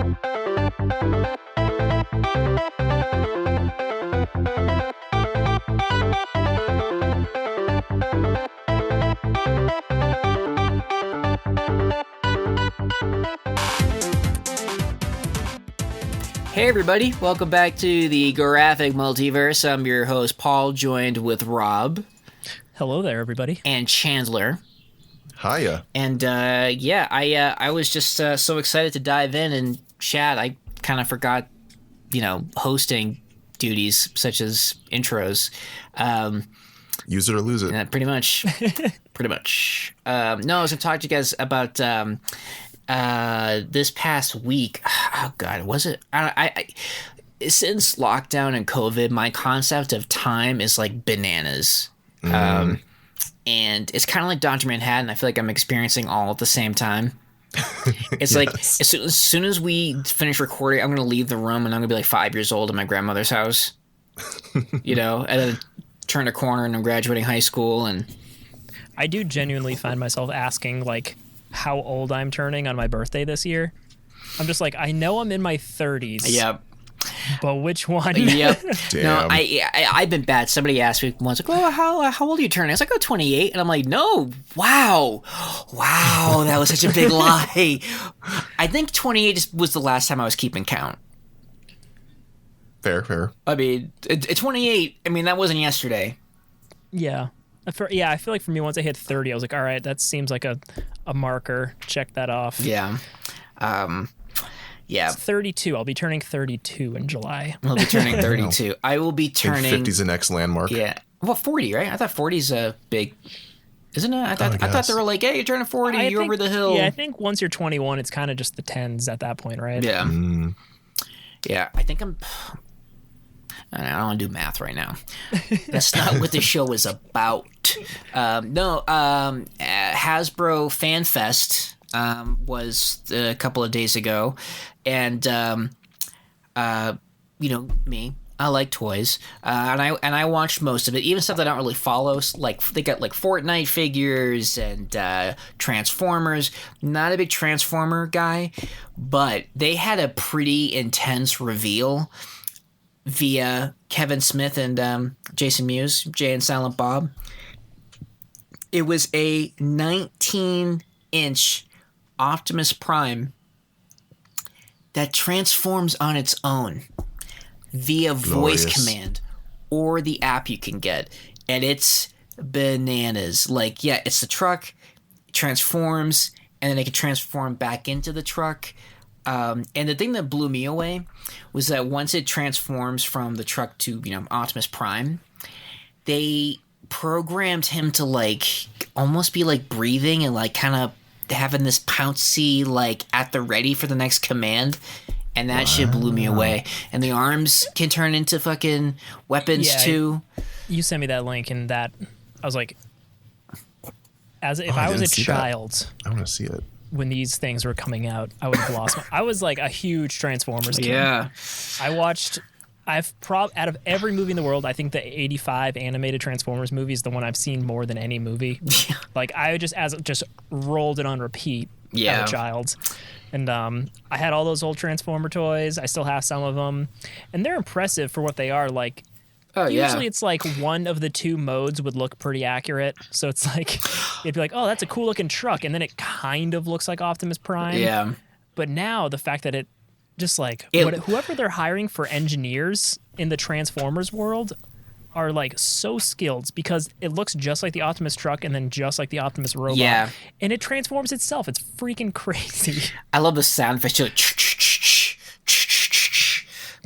Hey everybody, welcome back to the Graphic Multiverse. I'm your host Paul, joined with Rob. Hello there, everybody. And Chandler. Hiya. And I was just so excited to dive in and chat. I kind of forgot, hosting duties such as intros. Use it or lose it. Pretty much. No, I was going to talk to you guys about this past week. Oh God, was it? I since lockdown and COVID, my concept of time is like bananas. And it's kind of like Dr. Manhattan. I feel like I'm experiencing all at the same time. It's like as soon as we finish recording, I'm going to leave the room and I'm going to be like 5 years old at my grandmother's house, and then turn a corner and I'm graduating high school. And I do genuinely find myself asking like how old I'm turning on my birthday this year. I'm just like, I know I'm in my 30s. Yep. But which one? Yep. Damn. No, I've been bad. Somebody asked me once, like, "Oh, how old are you turning?" I was like, "Oh, 28." And I'm like, "No, wow, that was such a big lie." I think 28 was the last time I was keeping count. Fair. I mean, 28. I mean, that wasn't yesterday. Yeah. I feel like for me, once I hit 30, I was like, all right, that seems like a marker. Check that off. Yeah. Yeah. It's 32. I'll be turning 32 in July. I'll be turning 32. I will be turning... 50's the next landmark. Yeah. Well, 40, right? I thought 40's a big... Isn't it? I thought they were like, hey, you're turning 40, you're over the hill. Yeah, I think once you're 21, it's kind of just the 10s at that point, right? Yeah. Yeah, I think I'm... I don't want to do math right now. That's not what the show is about. Hasbro Fan Fest was a couple of days ago, and me, I like toys, and I watched most of it, even stuff that I don't really follow. Like they got like Fortnite figures and Transformers. Not a big Transformer guy, but they had a pretty intense reveal via Kevin Smith and Jason Mewes, Jay and Silent Bob. It was a 19-inch Optimus Prime that transforms on its own via voice command or the app you can get. And it's bananas. Like, yeah, it's the truck, it transforms, and then it can transform back into the truck. And the thing that blew me away was that once it transforms from the truck to, Optimus Prime, they programmed him to like almost be like breathing and like kind of having this pouncy like at the ready for the next command. And that shit blew me away. And the arms can turn into fucking weapons too. You sent me that link and that I was like, if I was a child, I want to see it. When these things were coming out, I would have lost I was like a huge Transformers kid. Yeah. out of every movie in the world, I think the 85 animated Transformers movie is the one I've seen more than any movie. Like I just rolled it on repeat as a child. And I had all those old Transformer toys. I still have some of them. And they're impressive for what they are. Like, usually it's like one of the two modes would look pretty accurate. So it's like, it'd be like, oh, that's a cool looking truck. And then it kind of looks like Optimus Prime. Yeah. But now the fact that it just like, whoever they're hiring for engineers in the Transformers world are like so skilled because it looks just like the Optimus truck and then just like the Optimus robot. Yeah. And it transforms itself. It's freaking crazy. I love the sound effects.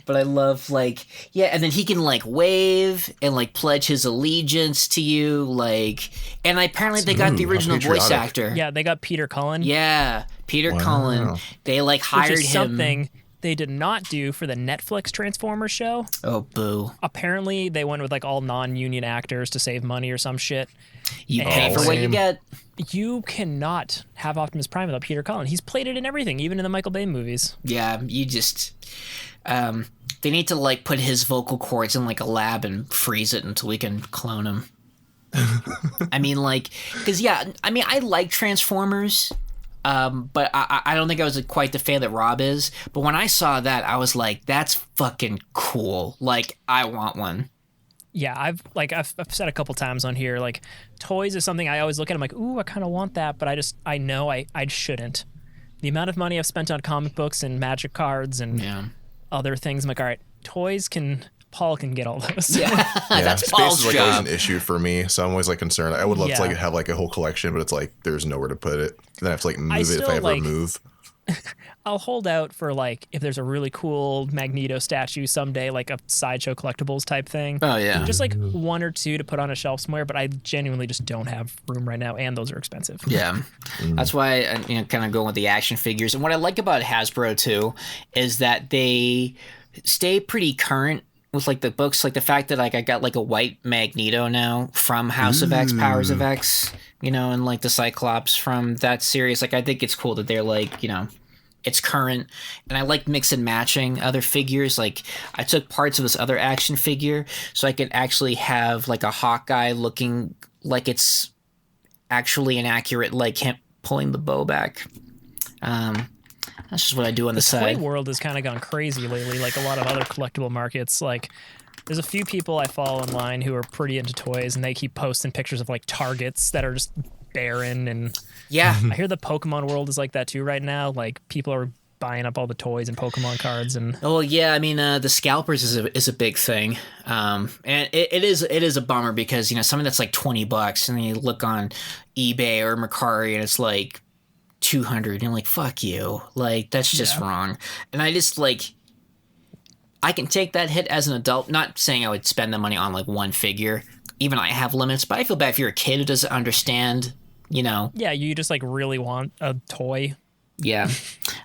But I love and then he can like wave and like pledge his allegiance to you, like, and apparently they got the original voice actor. Yeah, they got Peter Cullen. Yeah, Peter Cullen. They like hired which is him. Something they did not do for the Netflix Transformers show. Oh, boo. Apparently they went with like all non-union actors to save money or some shit. You pay for what you get. You cannot have Optimus Prime without Peter Cullen. He's played it in everything, even in the Michael Bay movies. Yeah, you just... they need to like put his vocal cords in like a lab and freeze it until we can clone him. I mean, like, because I like Transformers, But I don't think I was quite the fan that Rob is. But when I saw that, I was like, that's fucking cool. Like, I want one. Yeah, I've said a couple times on here, like, toys is something I always look at. I'm like, ooh, I kind of want that, but I know I shouldn't. The amount of money I've spent on comic books and Magic cards and other things, I'm like, all right, Paul can get all those. Yeah, that's space Paul's is like job. always an issue for me, so I'm always like concerned. I would love to like have like a whole collection, but it's like there's nowhere to put it. Then I have to like move it if I ever move. I'll hold out for like if there's a really cool Magneto statue someday, like a Sideshow Collectibles type thing. Oh yeah, just like one or two to put on a shelf somewhere. But I genuinely just don't have room right now, and those are expensive. Yeah, that's why I kind of go with the action figures. And what I like about Hasbro too is that they stay pretty current with like the books, like the fact that like I got like a white Magneto now from House of X, Powers of X, and like the Cyclops from that series. Like I think it's cool that they're like, it's current, and I like mix and matching other figures. Like I took parts of this other action figure so I could actually have like a Hawkeye looking like it's actually an accurate, like him pulling the bow back. That's just what I do on the side. The toy world has kind of gone crazy lately, like a lot of other collectible markets. Like, there's a few people I follow online who are pretty into toys, and they keep posting pictures of like Targets that are just barren. And yeah, I hear the Pokemon world is like that too right now. Like, people are buying up all the toys and Pokemon cards. And oh yeah, I mean the scalpers is a big thing, and it is a bummer because something that's like $20, and then you look on eBay or Mercari, and it's like 200, and you're like, fuck you, like that's just wrong. And I just like, I can take that hit as an adult, not saying I would spend the money on like one figure, even I have limits, but I feel bad if you're a kid who doesn't understand, yeah, you just like really want a toy. Yeah.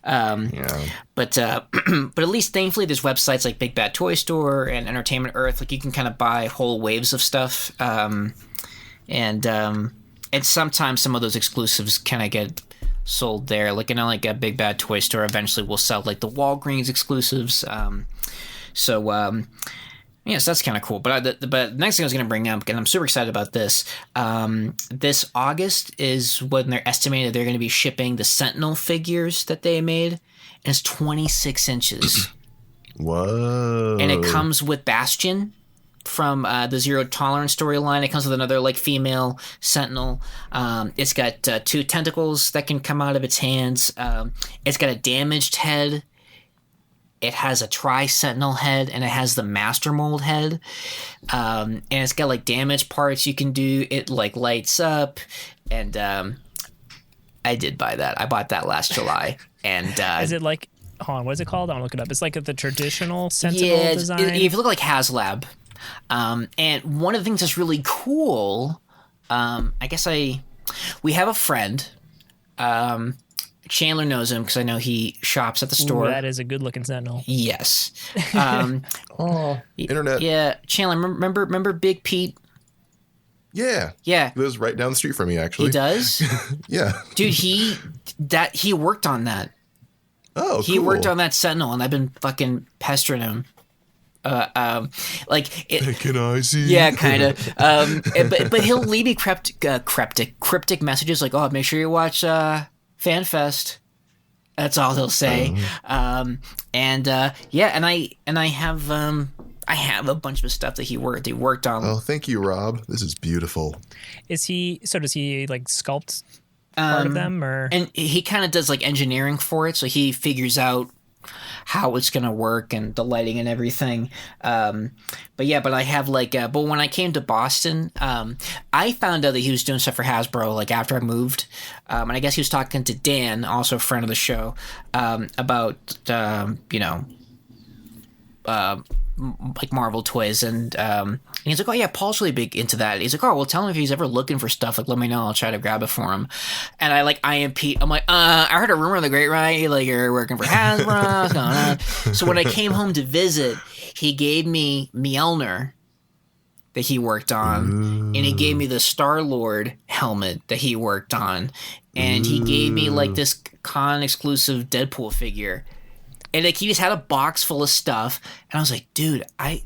But at least thankfully there's websites like Big Bad Toy Store and Entertainment Earth, like you can kind of buy whole waves of stuff, and sometimes some of those exclusives kind of get sold there. Like like a Big Bad Toy Store eventually will sell like the Walgreens exclusives. So that's kind of cool. But the next thing I was going to bring up, and I'm super excited about this. This August is when they're estimated they're going to be shipping the Sentinel figures that they made, and it's 26 inches. Whoa! And it comes with Bastion from the Zero Tolerance storyline. It comes with another like female Sentinel. It's got 2 tentacles that can come out of its hands. It's got a damaged head. It has a Tri-Sentinel head, and it has the Master Mold head. And it's got like damaged parts you can do. It like lights up, and I did buy that. I bought that last July. And is it like, hold on, what is it called? I'll look it up. It's like the traditional Sentinel design. If you look like HasLab. And one of the things that's really cool, we have a friend, Chandler knows him because I know he shops at the store. Ooh, that is a good looking Sentinel. Yes. Internet. Yeah. Chandler, remember Big Pete? Yeah. Yeah. He lives right down the street from me, actually. He does? Yeah. Dude, he worked on that. Oh, He worked on that Sentinel, and I've been fucking pestering him. Can I see? Yeah, kind of. But he'll leave me cryptic messages like, "Oh, make sure you watch FanFest." That's all he'll say. And I have a bunch of stuff that he worked on. Oh, thank you, Rob. This is beautiful. Does he like sculpt part of them, or? And he kind of does like engineering for it, so he figures out how it's gonna work and the lighting and everything. But I have like but when I came to Boston, I found out that he was doing stuff for Hasbro like after I moved, and I guess he was talking to Dan, also a friend of the show, about like Marvel toys, and he's like, "Oh yeah, Paul's really big into that." He's like, "Oh, well, tell him if he's ever looking for stuff, like let me know, I'll try to grab it for him." And I like am Pete. I'm like, I heard a rumor in the Great Right, like you're working for Hasbro. What's going on? So when I came home to visit, he gave me Mjolnir that he worked on, and he gave me the Star-Lord helmet that he worked on, and he gave me like this con exclusive Deadpool figure. And like he just had a box full of stuff, and I was like, dude, I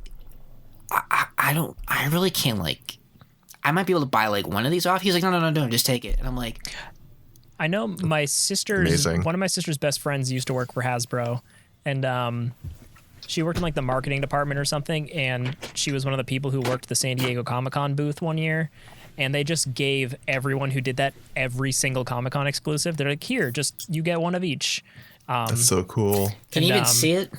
really can't, like, I might be able to buy like one of these off. He's like, no, just take it. And I'm like, I know my sister's one of my sister's best friends used to work for Hasbro, and she worked in like the marketing department or something, and she was one of the people who worked the San Diego Comic-Con booth one year, and they just gave everyone who did that every single Comic-Con exclusive. They're like, here, just you get one of each. That's so cool. Can you even see it?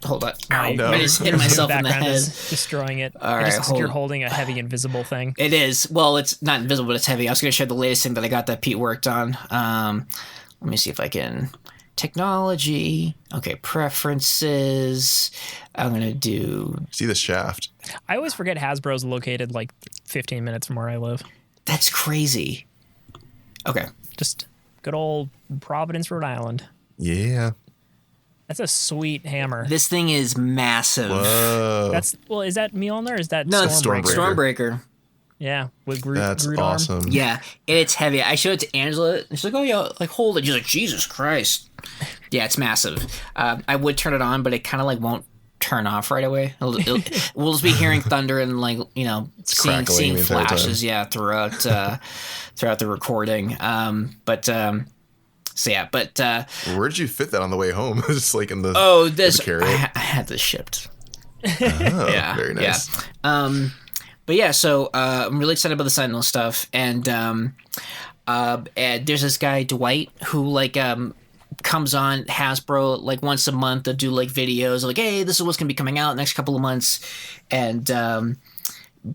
Hold on. No. I just hit myself in the head. Is destroying it. All right, just looks like you're holding a heavy invisible thing. It is. Well, it's not invisible, but it's heavy. I was going to share the latest thing that I got that Pete worked on. Let me see if I can. Technology. Okay, preferences. I'm going to do... See the shaft. I always forget Hasbro's located like 15 minutes from where I live. That's crazy. Okay. Just good old Providence, Rhode Island. Yeah. That's a sweet hammer. This thing is massive. Whoa. Is that Mjolnir or is that Stormbreaker? Stormbreaker. Yeah, with Groot. That's Groot awesome. Arm. Yeah, it's heavy. I showed it to Angela, and she's like, "Oh yeah, like hold it." She's like, "Jesus Christ!" Yeah, it's massive. I would turn it on, but it kind of like won't turn off right away. We'll just be hearing thunder and like seeing flashes. Yeah, throughout the recording. So yeah, but where did you fit that on the way home? Just like in the I had this shipped. Oh, yeah, very nice. Yeah. But yeah, so I'm really excited about the Sentinel stuff, and there's this guy Dwight who like comes on Hasbro like once a month to do like videos like, hey, this is what's gonna be coming out next couple of months, and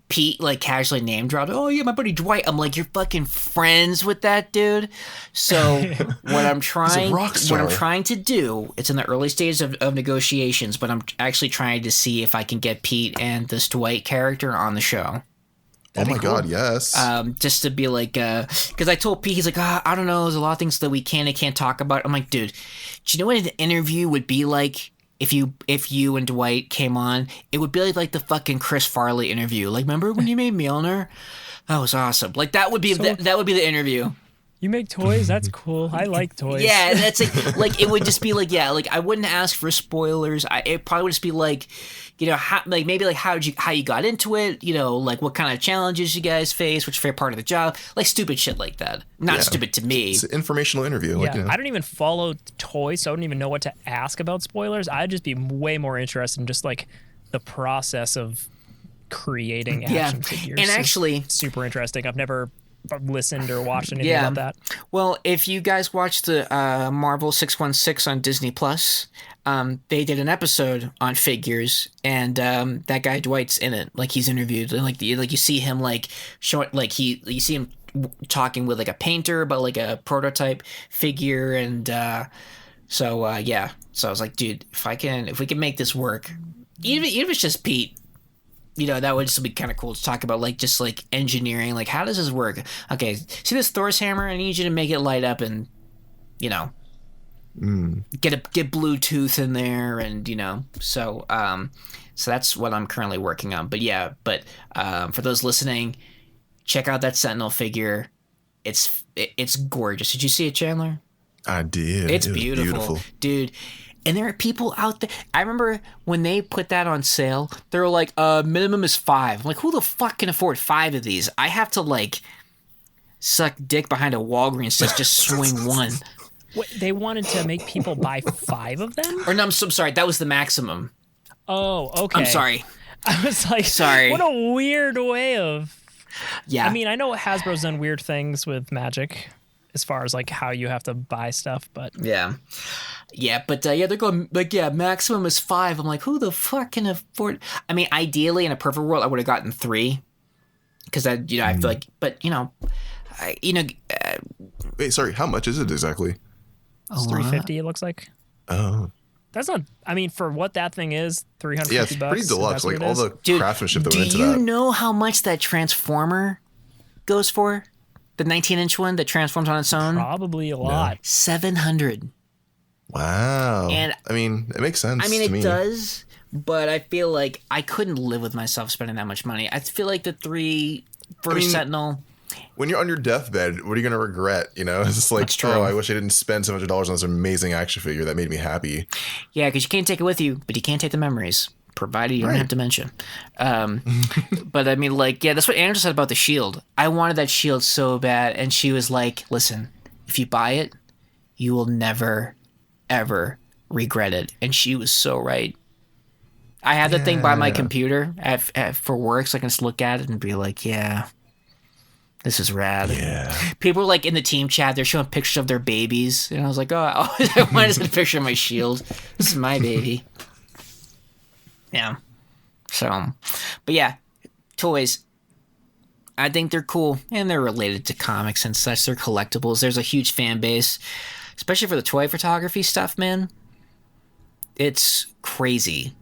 Pete like casually name dropped, oh yeah, my buddy Dwight. I'm like, you're fucking friends with that dude. So what I'm trying to do, it's in the early stages of negotiations, but I'm actually trying to see if I can get Pete and this Dwight character on the show. That'd be cool. God, yes. Just to be like, because I told Pete, he's like, I don't know, there's a lot of things that we can and can't talk about. I'm like, dude, do you know what an interview would be like? If you and Dwight came on, it would be like the fucking Chris Farley interview. Like, remember when you made Mjolnir? That was awesome. Like that would be that would be the interview. You make toys? That's cool. I like toys. Yeah, that's like it would just be like, yeah, like I wouldn't ask for spoilers. It probably would just be like, how you got into it, like what kind of challenges you guys face, which favorite part of the job, like stupid shit like that. Not stupid to me. It's an informational interview. Yeah, I don't even follow toys, so I don't even know what to ask about spoilers. I'd just be way more interested in just like the process of creating action figures. And actually, super interesting. I've never listened or watched anything about that. Well, if you guys watched the Marvel 616 on Disney Plus, they did an episode on figures, and that guy Dwight's in it. Like he's interviewed, and like you see him like showing, like you see him talking with like a painter about like a prototype figure, and so I was like, dude, if we can make this work, even if it's just Pete. That would just be kind of cool to talk about, like, just, like, engineering. Like, how does this work? Okay, see this Thor's hammer? I need you to make it light up and, get Bluetooth in there and, So that's what I'm currently working on. But for those listening, check out that Sentinel figure. It's gorgeous. Did you see it, Chandler? I did. It's beautiful. Dude. And there are people out there. I remember when they put that on sale, they were like, minimum is 5. I'm like, who the fuck can afford 5 of these? I have to, like, suck dick behind a Walgreens to just swing one. What, they wanted to make people buy 5 of them? Or no, I'm so sorry. That was the maximum. Oh, okay. I'm sorry. I was like, sorry. What a weird way of... Yeah. I mean, I know Hasbro's done weird things with Magic as far as, like, how you have to buy stuff, but... Yeah. Yeah, but they're going like, maximum is 5. I'm like, who the fuck can afford? I mean, ideally, in a perfect world, I would have gotten 3, because I feel like, but wait, sorry, how much is it exactly? It's $350. It looks like. Oh, that's not. I mean, for what that thing is, $350. Yeah, it's pretty deluxe. Like all the craftsmanship that went into that. Do you know how much that Transformer goes for? The 19-inch one that transforms on its own? Probably a lot. $700. Wow. And I mean, it makes sense. I mean, it does, but I feel like I couldn't live with myself spending that much money. I feel like the 3 for Sentinel. When you're on your deathbed, what are you going to regret? It's just like, oh, I wish I didn't spend $700 on this amazing action figure that made me happy. Yeah, because you can't take it with you, but you can't take the memories, provided you don't have dementia. But I mean, like, yeah, that's what Andrew said about the shield. I wanted that shield so bad, and she was like, listen, if you buy it, you will never, ever regret it. And she was so right. I have the thing by my computer for work, so I can just look at it and be like, yeah, this is rad. Yeah. People are like in the team chat, they're showing pictures of their babies. And I was like, oh, why is it a picture of my shield? This is my baby. Yeah. So, but yeah, toys. I think they're cool, and they're related to comics and such. They're collectibles. There's a huge fan base, especially for the toy photography stuff, man. It's crazy,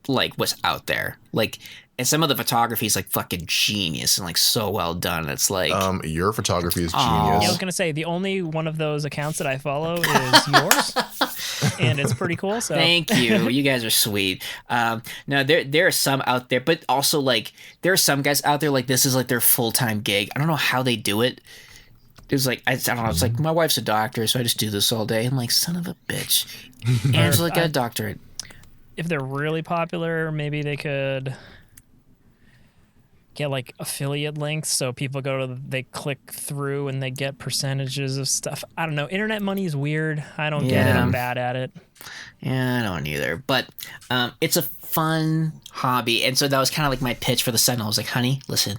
like, what's out there. Like, and some of the photography is, like, fucking genius and, like, so well done. It's like... your photography is genius. Yeah, I was going to say, the only one of those accounts that I follow is yours. And it's pretty cool. So thank you. You guys are sweet. No, there are some out there, but also, like, there are some guys out there, like, this is, like, their full-time gig. I don't know how they do it. It was like, I don't know, it's like, my wife's a doctor, so I just do this all day. I'm like, son of a bitch. Angela got a doctorate. If they're really popular, maybe they could... get like affiliate links, so people they click through and they get percentages of stuff. I don't know. Internet money is weird. I don't get it. I'm bad at it. Yeah, I don't either. But it's a fun hobby, and so that was kind of like my pitch for the Sentinel. I was like, honey, listen,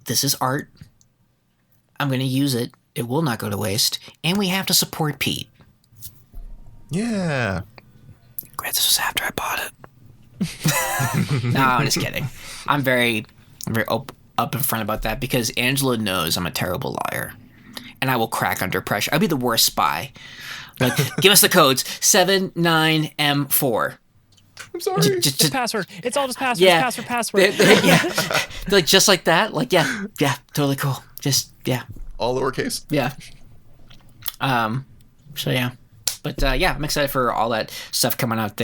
this is art. I'm going to use it. It will not go to waste, and we have to support Pete. Yeah. Great. This was after I bought it. No, I'm just kidding. I'm very up in front about that because Angela knows I'm a terrible liar, and I will crack under pressure. I'll be the worst spy. Like, give us the codes 79M4. I'm sorry. Just password. It's all just password. Yeah. Password. Yeah. Like, just like that. Like, yeah, totally cool. Just all lowercase. Yeah. So yeah, but yeah, I'm excited for all that stuff coming out.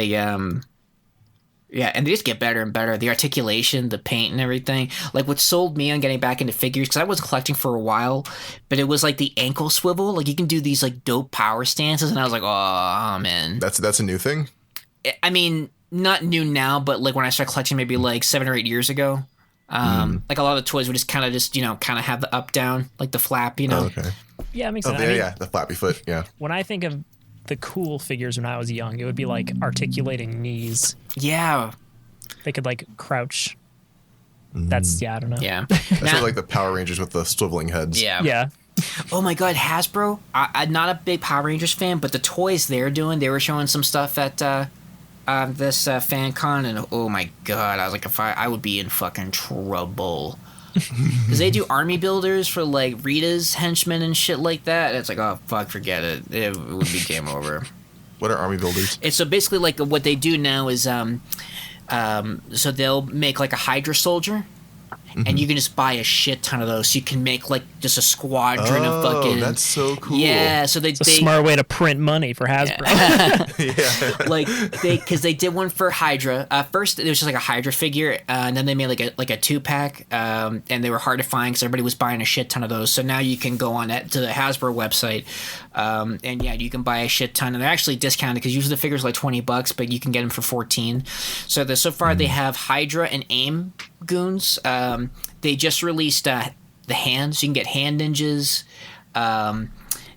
Yeah, and they just get better and better. The articulation, the paint, and everything. Like, what sold me on getting back into figures, because I was collecting for a while, but it was like the ankle swivel. Like, you can do these like dope power stances, and I was like, oh man. That's a new thing? I mean, not new now, but like when I started collecting maybe like 7 or 8 years ago. Like a lot of the toys would just kind of have the up down, like the flap, Oh, okay. Yeah, it makes sense. Yeah, the flappy foot, yeah. When I think of the cool figures when I was young, it would be like articulating knees. Yeah. They could like crouch. That's, I don't know. Yeah. That's sort of like the Power Rangers with the swiveling heads. Yeah. Oh my God, Hasbro. I'm not a big Power Rangers fan, but the toys they were showing some stuff at this fan con, and oh my God, I was like, I would be in fucking trouble. Because they do army builders for like Rita's henchmen and shit like that. And it's like, oh fuck, forget it. It would be game over. What are army builders? And so basically, like, what they do now is, so they'll make like a Hydra soldier. And you can just buy a shit ton of those. So you can make like just a squadron of fucking. That's so cool. Yeah, so it's a smart way to print money for Hasbro. Yeah. Like because they did one for Hydra. First it was just like a Hydra figure, and then they made like a 2-pack, and they were hard to find because everybody was buying a shit ton of those. So now you can go on to the Hasbro website, and yeah, you can buy a shit ton, and they're actually discounted because usually the figures are like $20, but you can get them for $14. So far they have Hydra and AIM goons. They just released the hands. You can get hand ninjas.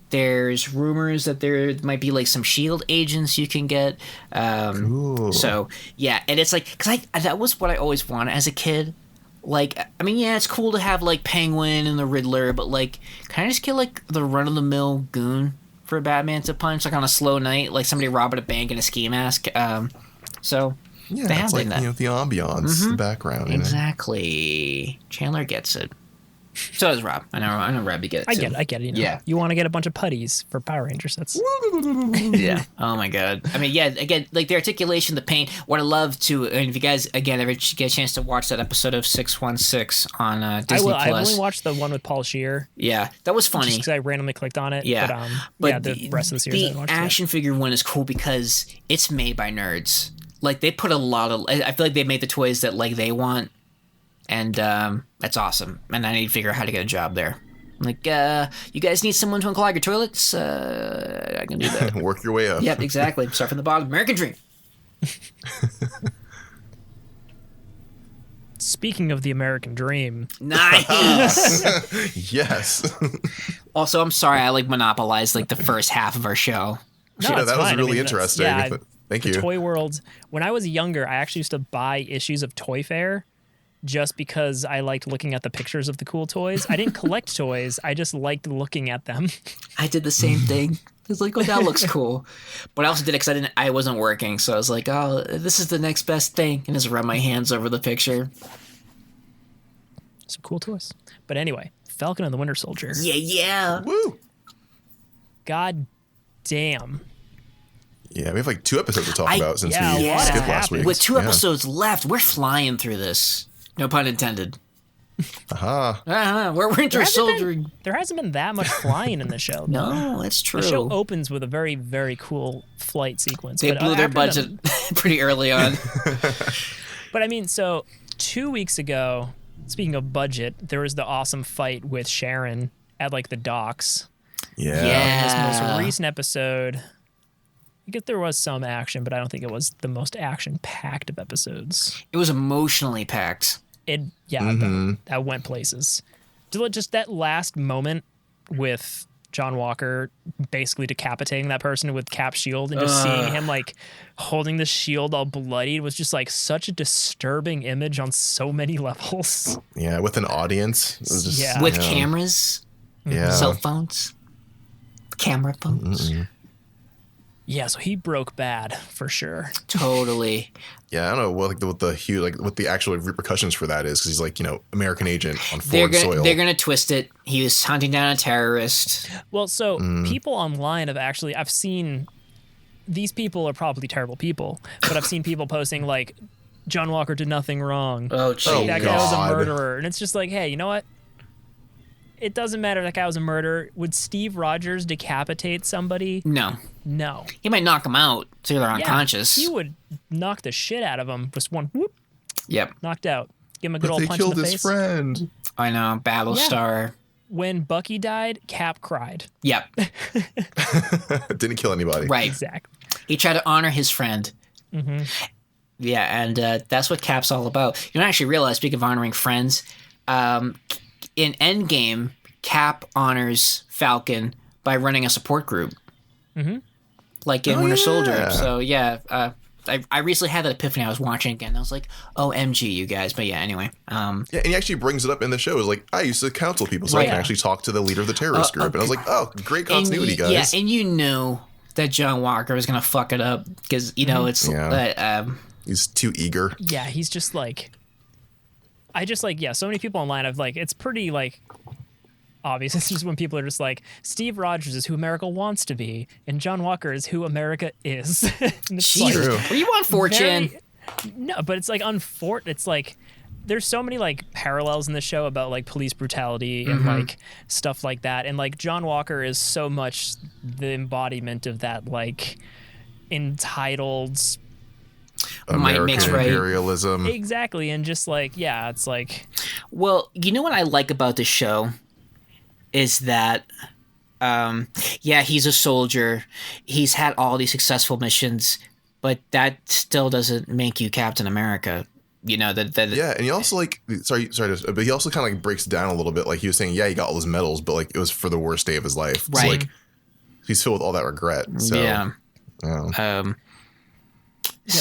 There's rumors that there might be like some shield agents you can get. Cool. So yeah, and it's like, because that was what I always wanted as a kid. Like, I mean, yeah, it's cool to have like Penguin and the Riddler, but like, can I just get like the run of the mill goon for Batman to punch like on a slow night, like somebody robbing a bank in a ski mask? So. Yeah, it's like, the ambiance, the background. Exactly. Chandler gets it. So does Rob. I know Robbie gets it. I get it. Yeah. You want to get a bunch of putties for Power Rangers. That's... Yeah. Oh, my God. I mean, yeah, again, like the articulation, the paint. What I love, too, and if you guys, again, ever get a chance to watch that episode of 616 on Disney+. I've only watched the one with Paul Scheer. Yeah. That was funny. Just because I randomly clicked on it. Yeah. But the rest of the series I watched. The action figure one is cool because it's made by nerds. Like, they put a lot of... I feel like they made the toys that, like, they want. And that's awesome. And I need to figure out how to get a job there. Like, you guys need someone to unclog your toilets? I can do that. Work your way up. Yep, exactly. Start from the bottom. American dream. Speaking of the American dream. Nice. Yes. Also, I'm sorry I monopolized the first half of our show. No, that was really interesting. Yeah, Thank you. Toy World. When I was younger, I actually used to buy issues of Toy Fair just because I liked looking at the pictures of the cool toys. I didn't collect toys. I just liked looking at them. I did the same thing. I was like, oh, that looks cool. But I also did it because I wasn't working. So I was like, oh, this is the next best thing. And just rub my hands over the picture. Some cool toys. But anyway, Falcon and the Winter Soldier. Yeah. Woo. God damn. Yeah, we have 2 episodes to talk about since we skipped last week. With 2 episodes left, we're flying through this. No pun intended. We're Winter Soldier. There hasn't been that much flying in the show. No, it's true. The show opens with a very, very cool flight sequence. They blew their budget pretty early on. But I mean, so 2 weeks ago, speaking of budget, there was the awesome fight with Sharon at the docks. Yeah. In this most recent episode, I guess there was some action, but I don't think it was the most action-packed of episodes. It was emotionally packed. That went places. Just that last moment with John Walker basically decapitating that person with Cap's shield and just seeing him holding the shield all bloodied was just such a disturbing image on so many levels. Yeah, with an audience. It was just, with cameras, cell phones, camera phones. Mm-hmm. Yeah, so he broke bad for sure. Totally. Yeah, I don't know what the actual repercussions for that is because he's American agent on foreign soil. They're gonna twist it. He was hunting down a terrorist. Well, so people online I've seen, these people are probably terrible people, but I've seen people posting John Walker did nothing wrong. Oh, geez. That guy was a murderer, and it's just hey, you know what? It doesn't matter if that guy was a murderer. Would Steve Rogers decapitate somebody? No. He might knock them out so they're unconscious. He would knock the shit out of them. Just one whoop. Yep. Knocked out. Give him a good old punch in the face. They killed his friend. I know. Battlestar. When Bucky died, Cap cried. Yep. Didn't kill anybody. Right. Exactly. He tried to honor his friend. Mm-hmm. Yeah, and that's what Cap's all about. You don't actually realize, speaking of honoring friends, in Endgame, Cap honors Falcon by running a support group. Mm-hmm. In Winter Soldier. So, I recently had that epiphany. I was watching again. And I was like, OMG, you guys. But yeah, anyway. And he actually brings it up in the show. It's I used to counsel people so I can actually talk to the leader of the terrorist group. And I was like, oh, great continuity, guys. Yeah, and you knew that John Walker was going to fuck it up because, it's... he's too eager. Yeah, he's just so many people online have it's pretty obvious. It's just when people are just Steve Rogers is who America wants to be, and John Walker is who America is. Jeez, were you on 4chan? No, but it's it's there's so many parallels in the show about police brutality and stuff like that, and John Walker is so much the embodiment of that entitled American imperialism. Exactly, and just it's well, you know what I like about the show is that he's a soldier, he's had all these successful missions, but that still doesn't make you Captain America. And he also but he also kind of breaks it down a little bit. He was saying, he got all his medals, but it was for the worst day of his life. Right. So he's filled with all that regret. So yeah. Yeah,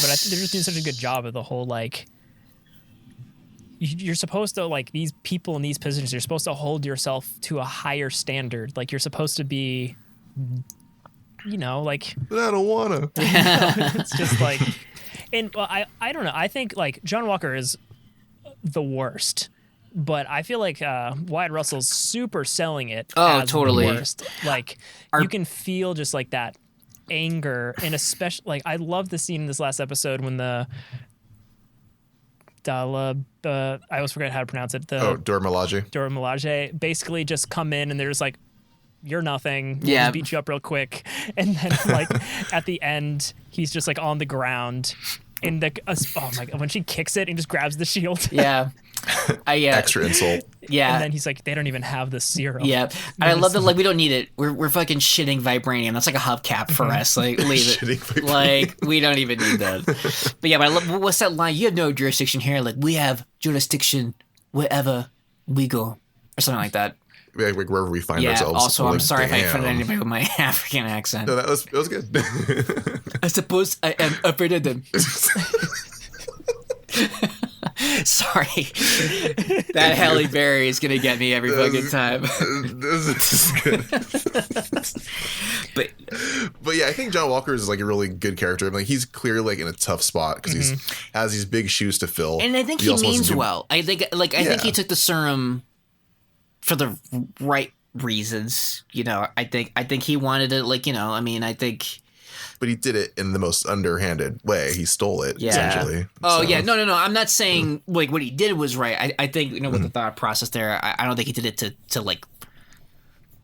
but I think they're just doing such a good job of the whole you're supposed to these people in these positions. You're supposed to hold yourself to a higher standard. You're supposed to be, But I don't wanna. It's just and I don't know. I think John Walker is the worst, but I feel Wyatt Russell's super selling it. Oh, as totally. The worst. You can feel just that anger, and especially I love the scene in this last episode when I always forget how to pronounce it. Dora Milaje basically just come in and they're just you're nothing. We'll just beat you up real quick. And then at the end, he's just on the ground. And oh my god, when she kicks it and just grabs the shield. Yeah. Extra insult. Yeah. And then he's like, they don't even have the serum. Yeah. And I love that, like, we don't need it. We're fucking shitting vibranium. That's like a hubcap for us. Like, leave it. Like, we don't even need that. But yeah, but I love, what's that line? You have no jurisdiction here. Like, we have jurisdiction wherever we go. Or something like that. Like wherever we find ourselves. Also, I'm sorry if I offended anybody with my African accent. No, it was good. I suppose I am afraid of them. Sorry. That Halle Berry is going to get me every fucking time. This is good. But yeah, I think John Walker is like a really good character. I mean, like, he's clearly like in a tough spot because he has these big shoes to fill. And I think he means well. I think he took the serum for the right reasons. You know, I think he wanted it, like, you know, I mean, I think... But he did it in the most underhanded way. He stole it, essentially. Oh, yeah. No. I'm not saying, like, what he did was right. I think, you know, with the thought process there, I don't think he did it to like,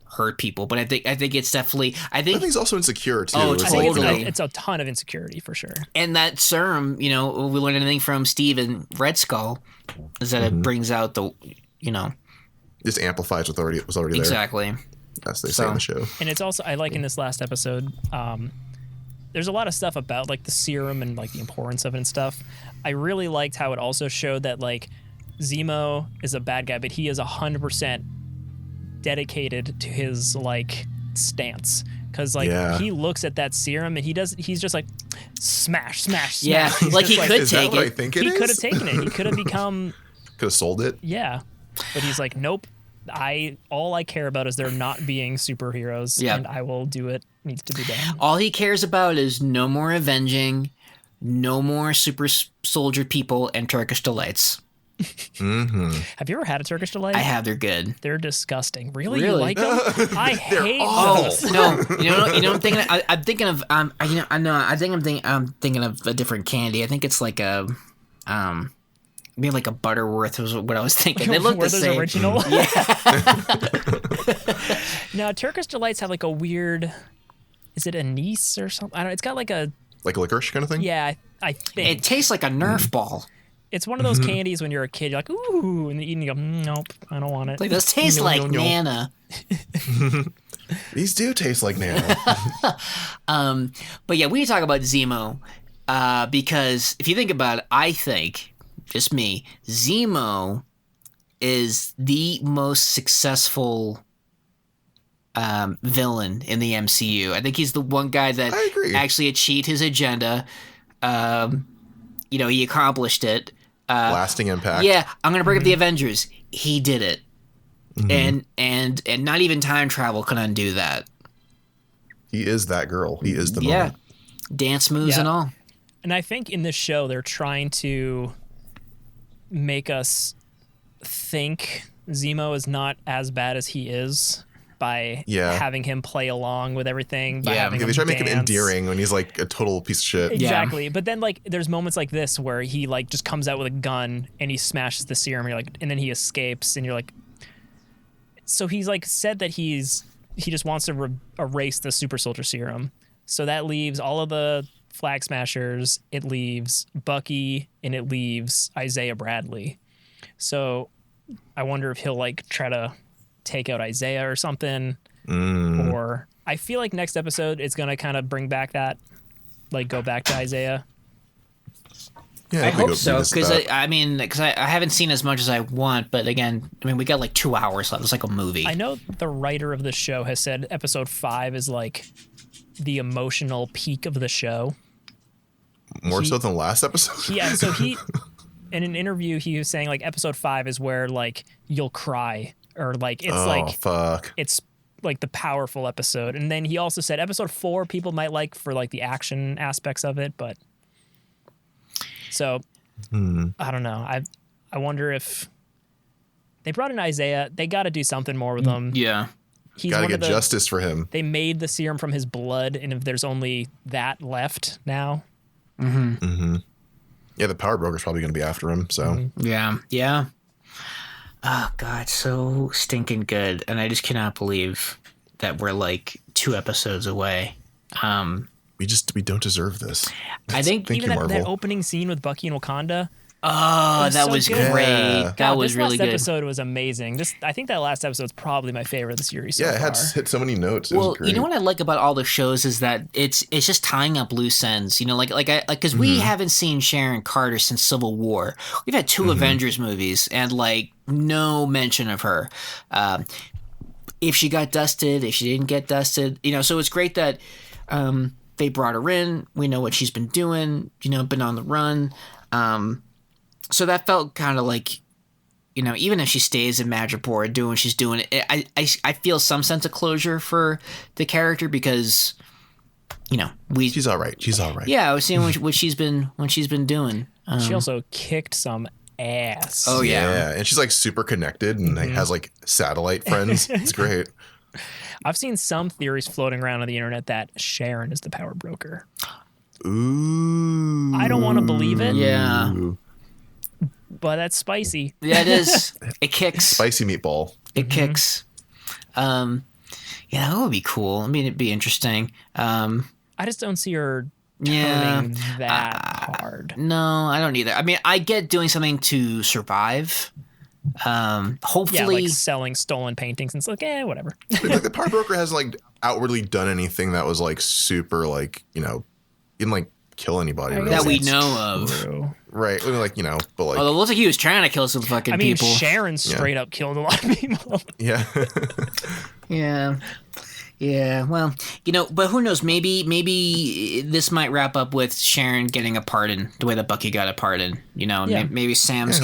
hurt people. But I think it's definitely... I think he's also insecure, too. Oh, totally. It's a ton of insecurity, for sure. And that serum, you know, we learned anything from Steve and Red Skull, is that it brings out the, you know... Just amplifies what was already there. Exactly. As they say in the show. And it's also, I like in this last episode, there's a lot of stuff about like the serum and like the importance of it and stuff. I really liked how it also showed that like Zemo is a bad guy, but he is 100% dedicated to his like stance. Because like he looks at that serum and he's just like smash. Yeah, like he could take it. I think he could have taken it. He could have become. Could have sold it. Yeah. But he's like, nope. All I care about is there not being superheroes, and I will do what needs to be done. All he cares about is no more avenging, no more super soldier people, and Turkish delights. Have you ever had a Turkish delight? I have. They're good. They're disgusting. Really? You like them? I hate those. No. You know. I'm thinking. I'm thinking of. You know. I know. I think I'm thinking of a different candy. I think it's like a. Maybe like a Butterworth was what I was thinking. They look the same. Original. Now, Turkish Delights have like a weird. Is it anise or something? I don't know. It's got like a. Like licorice kind of thing? Yeah, I think. It tastes like a Nerf ball. It's one of those candies when you're a kid, you're like, ooh, and you go, nope, I don't want it. Like, those taste like Nana. These do taste like Nana. But yeah, we need to talk about Zemo because if you think about it, I think. Just me, Zemo is the most successul villain in the MCU. I think he's the one guy that actually achieved his agenda. You know, he accomplished it. Lasting impact. Yeah, I'm gonna bring up the Avengers. He did it, and not even time travel can undo that. He is that girl. He is the moment. Dance moves and all. And I think in this show they're trying to make us think Zemo is not as bad as he is by having him play along with everything. By having they try to make him endearing when he's like a total piece of shit. Exactly. But then like there's moments like this where he like just comes out with a gun and he smashes the serum. And you're like, and then he escapes, and you're like, so he's like said that he just wants to erase the super soldier serum. So that leaves all of the Flag Smashers, it leaves Bucky, and it leaves Isaiah Bradley. So I wonder if he'll like try to take out Isaiah or something. Or I feel like next episode it's gonna kind of bring back that, like go back to Isaiah. Yeah, I hope so, because I haven't seen as much as I want, but again, I mean, we got like 2 hours left. It's like a movie. I know the writer of the show has said episode 5 is like the emotional peak of the show. More so than last episode? Yeah, so he, in an interview, he was saying like episode 5 is where like you'll cry, or like it's it's like the powerful episode. And then he also said episode 4 people might like for like the action aspects of it, but so I don't know. I wonder if they brought in Isaiah, they got to do something more with him. Yeah. Got to get justice for him. They made the serum from his blood, and if there's only that left now. Yeah, the Power Broker's probably going to be after him, so. Yeah. Oh, God, so stinking good. And I just cannot believe that we're like 2 episodes away. We don't deserve this. I think even that opening scene with Bucky and Wakanda, Oh, that was good. great. Yeah. That was really good. This last episode was amazing. I think that last episode is probably my favorite of the series so Yeah, it had far. hit so many notes. It Well, was great. you know what I like about all the shows is that it's just tying up loose ends. You know, because we haven't seen Sharon Carter since Civil War. We've had 2 Avengers movies and like no mention of her. If she got dusted, if she didn't get dusted, you know. So it's great that they brought her in. We know what she's been doing. You know, been on the run. So that felt kind of like, you know, even if she stays in Madripoor doing what she's doing, I feel some sense of closure for the character because, you know, she's all right. She's all right. Yeah, I was seeing what she's been doing. She also kicked some ass. Oh yeah, and she's like super connected and like, has like satellite friends. It's great. I've seen some theories floating around on the internet that Sharon is the power broker. Ooh. I don't want to believe it. Yeah. But that's spicy. Yeah, it is. It kicks. Spicy meatball. It kicks. Yeah, that would be cool. I mean, it'd be interesting. I just don't see her turning that hard. No, I don't either. I mean, I get doing something to survive. Hopefully, Yeah, like selling stolen paintings and it's like, whatever. Like the power broker hasn't like outwardly done anything that was like super like, you know, didn't like kill anybody. Really. that we know of. True. Right. I mean, like, you know, but like. Although it looks like he was trying to kill some fucking people. Sharon straight up killed a lot of people. Yeah. Yeah. Well, you know, but who knows? Maybe this might wrap up with Sharon getting a pardon, the way that Bucky got a pardon. You know, maybe Sam's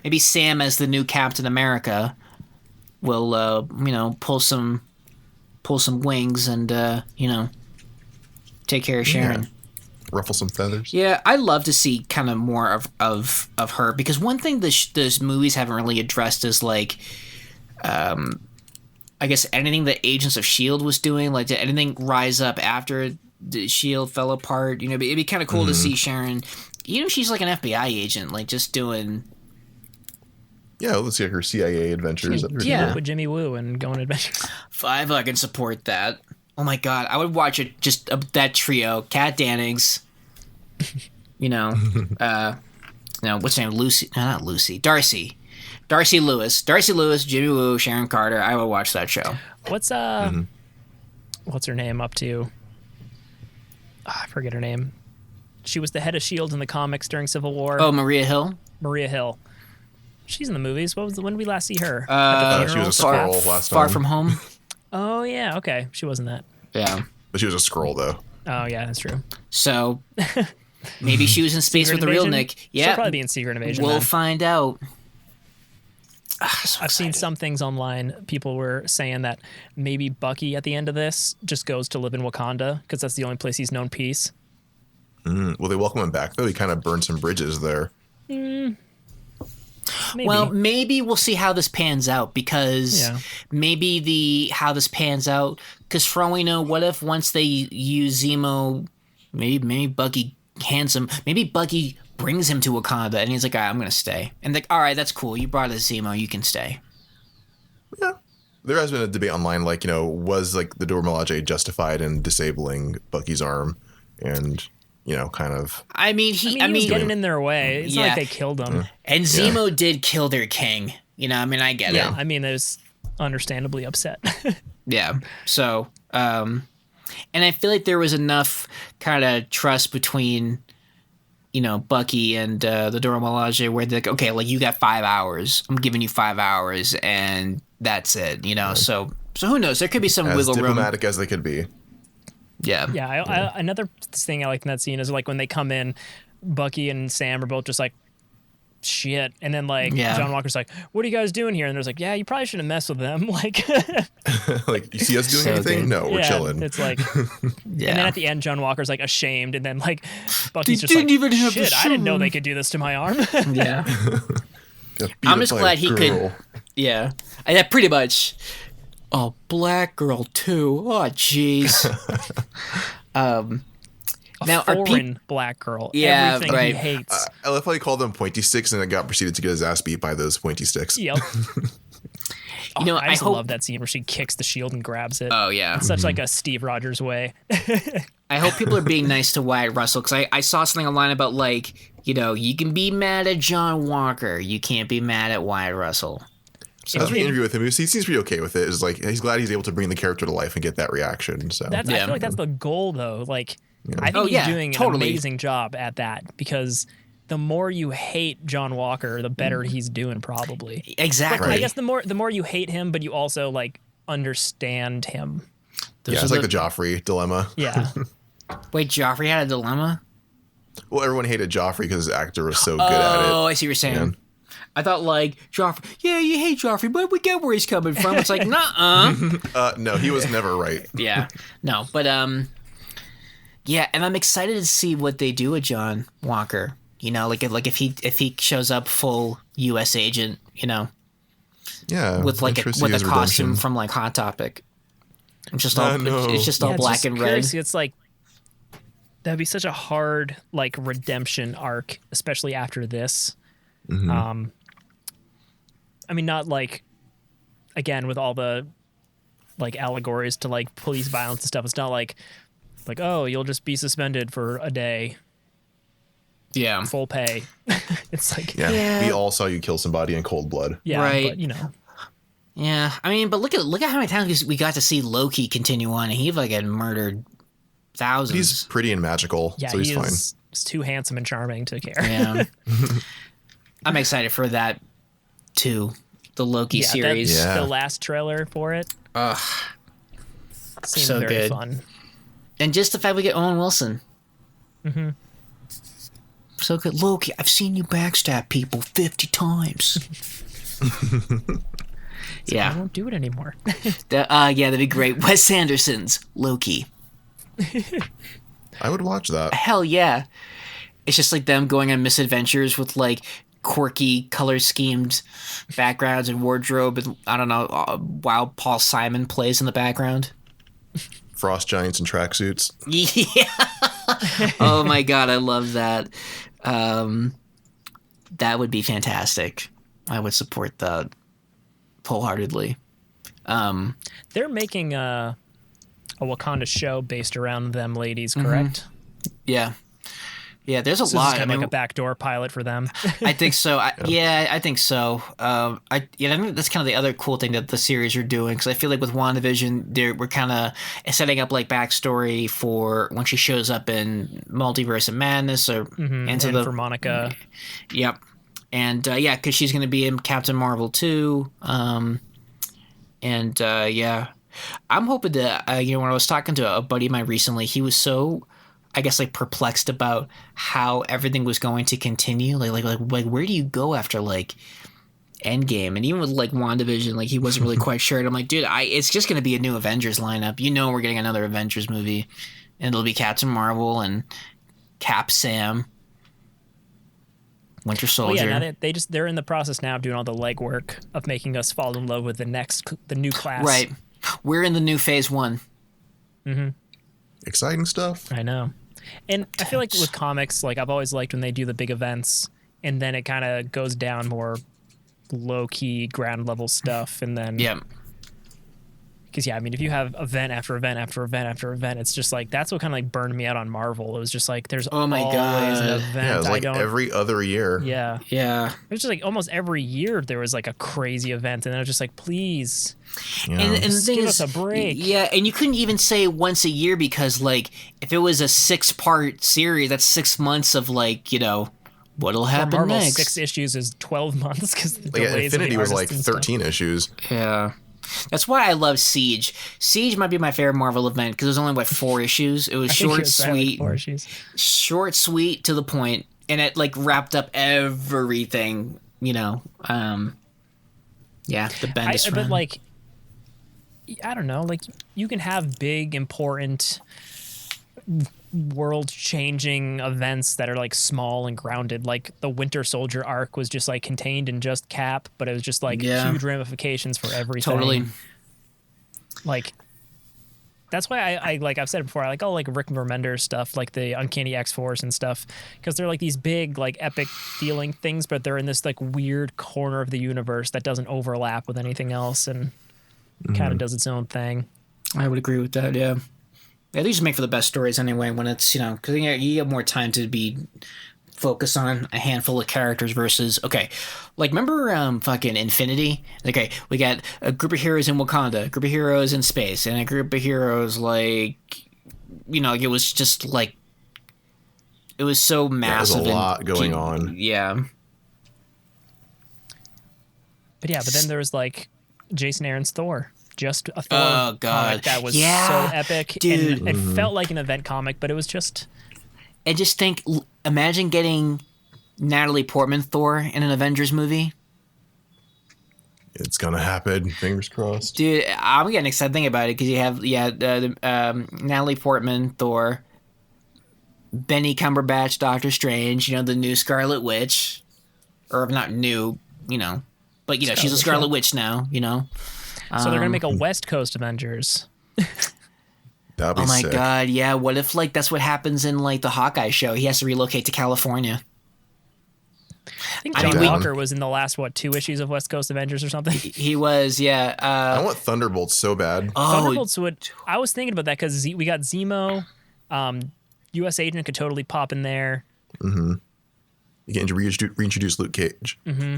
maybe Sam as the new Captain America will, you know, pull some wings and you know, take care of Sharon. Yeah. Ruffle some feathers. Yeah, I'd love to see kind of more of her because one thing those movies haven't really addressed is like, I guess anything that Agents of S.H.I.E.L.D. was doing, like did anything rise up after the S.H.I.E.L.D. fell apart? You know, it'd be kind of cool to see Sharon, even if she's like an FBI agent, like just doing. Yeah, let's see like her CIA adventures. Yeah, with Jimmy Woo and going on adventures. If I can support that. Oh my god, I would watch it. Just that trio: Kat Dennings. You know, what's her name? Lucy? No, not Lucy. Darcy Lewis, Jimmy Woo, Sharon Carter. I would watch that show. What's her name up to? I forget her name. She was the head of S.H.I.E.L.D. in the comics during Civil War. Oh, Maria Hill. She's in the movies. When did we last see her? She was a Skrull last time. Far From Home. Oh yeah, okay. She wasn't that. Yeah. But she was a Skrull though. Oh yeah, that's true. So maybe she was in space Secret with the real Invasion? Nick. Yeah. She'll probably be in Secret Invasion. We'll then. find out. I've seen some things online. People were saying that maybe Bucky at the end of this just goes to live in Wakanda because that's the only place he's known peace. Will they welcome him back though? He kind of burned some bridges there. Maybe. Well, maybe we'll see how this pans out because maybe how this pans out because for all we know, what if once they use Zemo, maybe Bucky hands him, maybe Bucky brings him to Wakanda and he's like, all right, I'm going to stay. And like, all right, that's cool. You brought us Zemo. You can stay. Yeah. There has been a debate online, like, you know, was like the Dora Milaje justified in disabling Bucky's arm and, you know, kind of. I mean, he was getting in their way. It's not like they killed him. And Zemo did kill their king. You know, I mean, I get it. I mean, it was understandably upset. Yeah. So, and I feel like there was enough kind of trust between, you know, Bucky and the Dora Milaje where they're like, okay, like you got 5 hours. I'm giving you 5 hours and that's it, you know? Right. So who knows? There could be some wiggle room. As diplomatic as they could be. Yeah. Yeah. Another thing I like in that scene is like when they come in, Bucky and Sam are both just like, shit. And then like John Walker's like, what are you guys doing here? And there's like, yeah, you probably shouldn't mess with them. Like, like you see us doing anything? Good. No, we're chilling. It's like, and then at the end, John Walker's like ashamed. And then like Bucky's just like, shit, I didn't know they could do this to my arm. Yeah. I'm just glad he could. Yeah. Pretty much. Oh, black girl too. Oh, jeez. Now, foreign black girl. Yeah, everything right. he hates. I love how he called them pointy sticks and then got proceeded to get his ass beat by those pointy sticks. Yep. You know, I just hope, love that scene where she kicks the shield and grabs it. Oh yeah, it's such like a Steve Rogers way. I hope people are being nice to Wyatt Russell, because I saw something online about, like, you know, you can be mad at John Walker, you can't be mad at Wyatt Russell. So I was reading an interview with him. He seems pretty okay with it. It's like he's glad he's able to bring the character to life and get that reaction. So I feel like that's the goal, though. Like, I think he's doing an amazing job at that, because the more you hate John Walker, the better he's doing, probably. Exactly. But I guess the more you hate him, but you also like understand him. It's like the Joffrey dilemma. Yeah. Wait, Joffrey had a dilemma? Well, everyone hated Joffrey because his actor was so good at it. Oh, I see what you're saying. Yeah. I thought, like, Joffrey, yeah, you hate Joffrey, but we get where he's coming from. It's like, nuh-uh. No, he was never right. Yeah. No, but, yeah, and I'm excited to see what they do with John Walker. You know, like if he shows up full U.S. agent, you know. Yeah. With like a costume from like Hot Topic. It's just all it's just all black and red. It's like that'd be such a hard like redemption arc, especially after this. Mm-hmm. I mean, not like again with all the like allegories to like police violence and stuff. It's not like oh, you'll just be suspended for a day. Yeah, full pay. It's like we all saw you kill somebody in cold blood. Yeah, right. But, you know. Yeah, I mean, but look at how many times we got to see Loki continue on, and he fucking murdered thousands. But he's pretty and magical, so he's fine. He's too handsome and charming to care. Yeah, I'm excited for that too. The Loki series, the last trailer for it. Seems so very good. Fun. And just the fact we get Owen Wilson. Mm-hmm. So good. Loki, I've seen you backstab people 50 times. I won't do it anymore. That'd be great. Wes Anderson's Loki. I would watch that. Hell yeah. It's just like them going on misadventures with like quirky color schemed backgrounds and wardrobe, and I don't know, while Paul Simon plays in the background. Frost giants and tracksuits. Yeah. Oh my god, I love that. That would be fantastic. I would support that wholeheartedly. They're making a Wakanda show based around them ladies, correct? Yeah. Yeah, there's a So lot. This is kind of like a backdoor pilot for them. I think so. I think so. I think that's kind of the other cool thing that the series are doing, because I feel like with WandaVision, we're kind of setting up like backstory for when she shows up in Multiverse of Madness or for Monica. Yep. And because she's going to be in Captain Marvel too. I'm hoping to. When I was talking to a buddy of mine recently, he was so, I guess, like perplexed about how everything was going to continue. Like where do you go after like Endgame? And even with like WandaVision, like he wasn't really quite sure. And I'm like, dude, it's just going to be a new Avengers lineup. We're getting another Avengers movie, and it'll be Captain Marvel and Cap Sam, Winter Soldier. Well, yeah, they're in the process now of doing all the legwork of making us fall in love with the new class. Right. We're in the new phase 1. Mm-hmm. Exciting stuff. I know. And I feel like with comics, like I've always liked when they do the big events and then it kind of goes down more low-key, ground level stuff. And then... Yeah. Because, I mean, if you have event after event after event after event, it's just like, that's what kind of like burned me out on Marvel. It was just like, there's always an event. Yeah, it was like every other year. Yeah. Yeah. It was just like almost every year there was like a crazy event. And then I was just like, please. Yeah. And the thing give is, us a break. Yeah, and you couldn't even say once a year, because like if it was a 6-part series, that's 6 months of like, what'll happen Marvel, next. 6 issues is 12 months because the like, delays Infinity was like 13 issues. Yeah. That's why I love Siege. Siege might be my favorite Marvel event because it was only 4 issues. It was short, sweet, 4 issues. Short, sweet, to the point, and it like wrapped up everything. The Bendis run. But like, I don't know. Like, you can have big, important, world-changing events that are like small and grounded. Like the Winter Soldier arc was just like contained in just Cap, but it was just like huge ramifications for everything. Totally. Like That's why I like I've said it before. I like all like Rick Remender stuff, like the Uncanny X-Force and stuff, because they're like these big, like epic feeling things, but they're in this like weird corner of the universe that doesn't overlap with anything else and kind of does its own thing. I would agree with that. Yeah, they just make for the best stories anyway when it's because you have more time to be focused on a handful of characters versus like remember fucking Infinity. Okay, we got a group of heroes in Wakanda, a group of heroes in space, and a group of heroes like it was just like it was so massive. There's a lot going on. Yeah. But then there was like Jason Aaron's Thor. Just a Thor God. comic that was so epic. Dude. And it felt like an event comic, but it was just... And just imagine getting Natalie Portman Thor in an Avengers movie. It's gonna happen. Fingers crossed. Dude, I'm getting excited thinking about it because you have Natalie Portman Thor, Benny Cumberbatch Doctor Strange, the new Scarlet Witch. Or not new, but she's a Scarlet Witch now, So they're gonna make a West Coast Avengers. That'd be sick. God, yeah. What if that's what happens in the Hawkeye show? He has to relocate to California. I think John Walker was in the last 2 issues of West Coast Avengers or something. He was, yeah. I want Thunderbolts so bad. Thunderbolts would. I was thinking about that because we got Zemo, U.S. Agent could totally pop in there. Mm-hmm. You can reintroduce Luke Cage. Mm-hmm.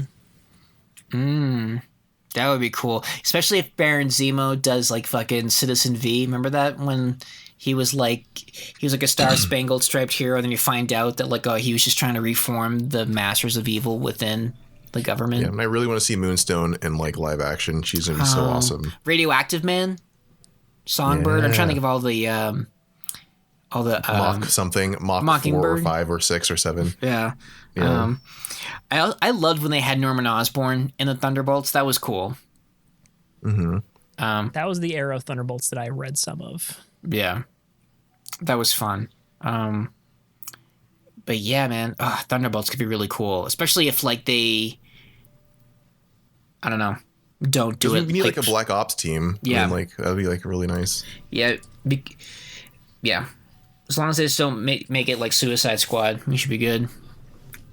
That would be cool, especially if Baron Zemo does fucking Citizen V. Remember that when he was like a star-spangled striped hero, and then you find out that he was just trying to reform the masters of evil within the government. Yeah, and I really want to see Moonstone in live action. She's gonna be so awesome. Radioactive Man, Songbird. I'm trying to think of all the Mach something, Mach Mockingbird. 4 or 5 or 6 or 7. Yeah. I loved when they had Norman Osborn in the Thunderbolts. That was cool. Mm-hmm. That was the era of Thunderbolts that I read some of. Yeah, that was fun. But yeah, man, Thunderbolts could be really cool, especially if they, I don't know, don't do it. We need a Black Ops team. Yeah, that'd be really nice. Yeah, yeah. As long as they just don't make it like Suicide Squad, we should be good.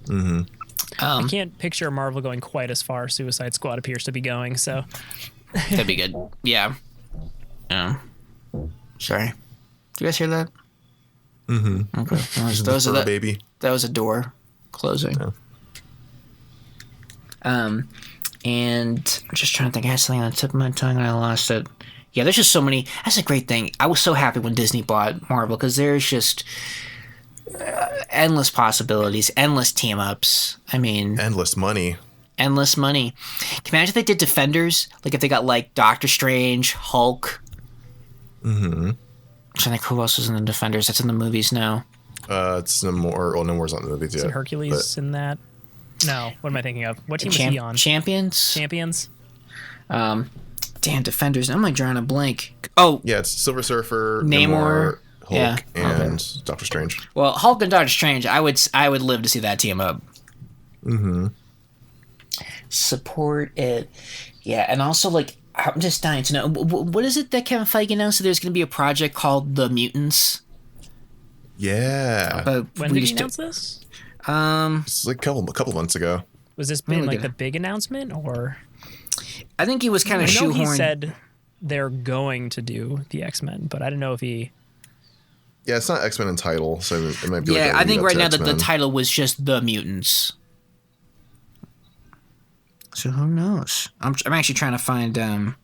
Mm-hmm. I can't picture Marvel going quite as far as Suicide Squad appears to be going, so that'd be good. Yeah. Sorry. Did you guys hear that? Mm-hmm. Okay. Baby. That was a door closing. Yeah. And I'm just trying to think. I had something on the tip of my tongue and I lost it. Yeah, there's just so many. That's a great thing. I was so happy when Disney bought Marvel because there's just endless possibilities, endless team ups. I mean, endless money. Can you imagine if they did Defenders? If they got Doctor Strange, Hulk. Mm-hmm. I'm trying to think who else is in the Defenders. That's in the movies now. It's no more. Well, no more's not in the movies yet. Is Hercules in that? No. What am I thinking of? What team is he on? Champions. Damn, Defenders. I'm drawing a blank. Oh, yeah, it's Silver Surfer, Namor, Hulk, and Doctor Strange. Well, Hulk and Doctor Strange, I would live to see that team up. Mm-hmm. Support it. Yeah, and also, I'm just dying to know, what is it that Kevin Feige announced that there's going to be a project called The Mutants? Yeah. When did he announce this? It's a couple months ago. Was this been the big announcement, or? I think he was kind of shoehorned. He said they're going to do the X-Men, but I don't know if he... Yeah, it's not X-Men in title, so it might be I think right now the title was just The Mutants. So who knows? I'm actually trying to find the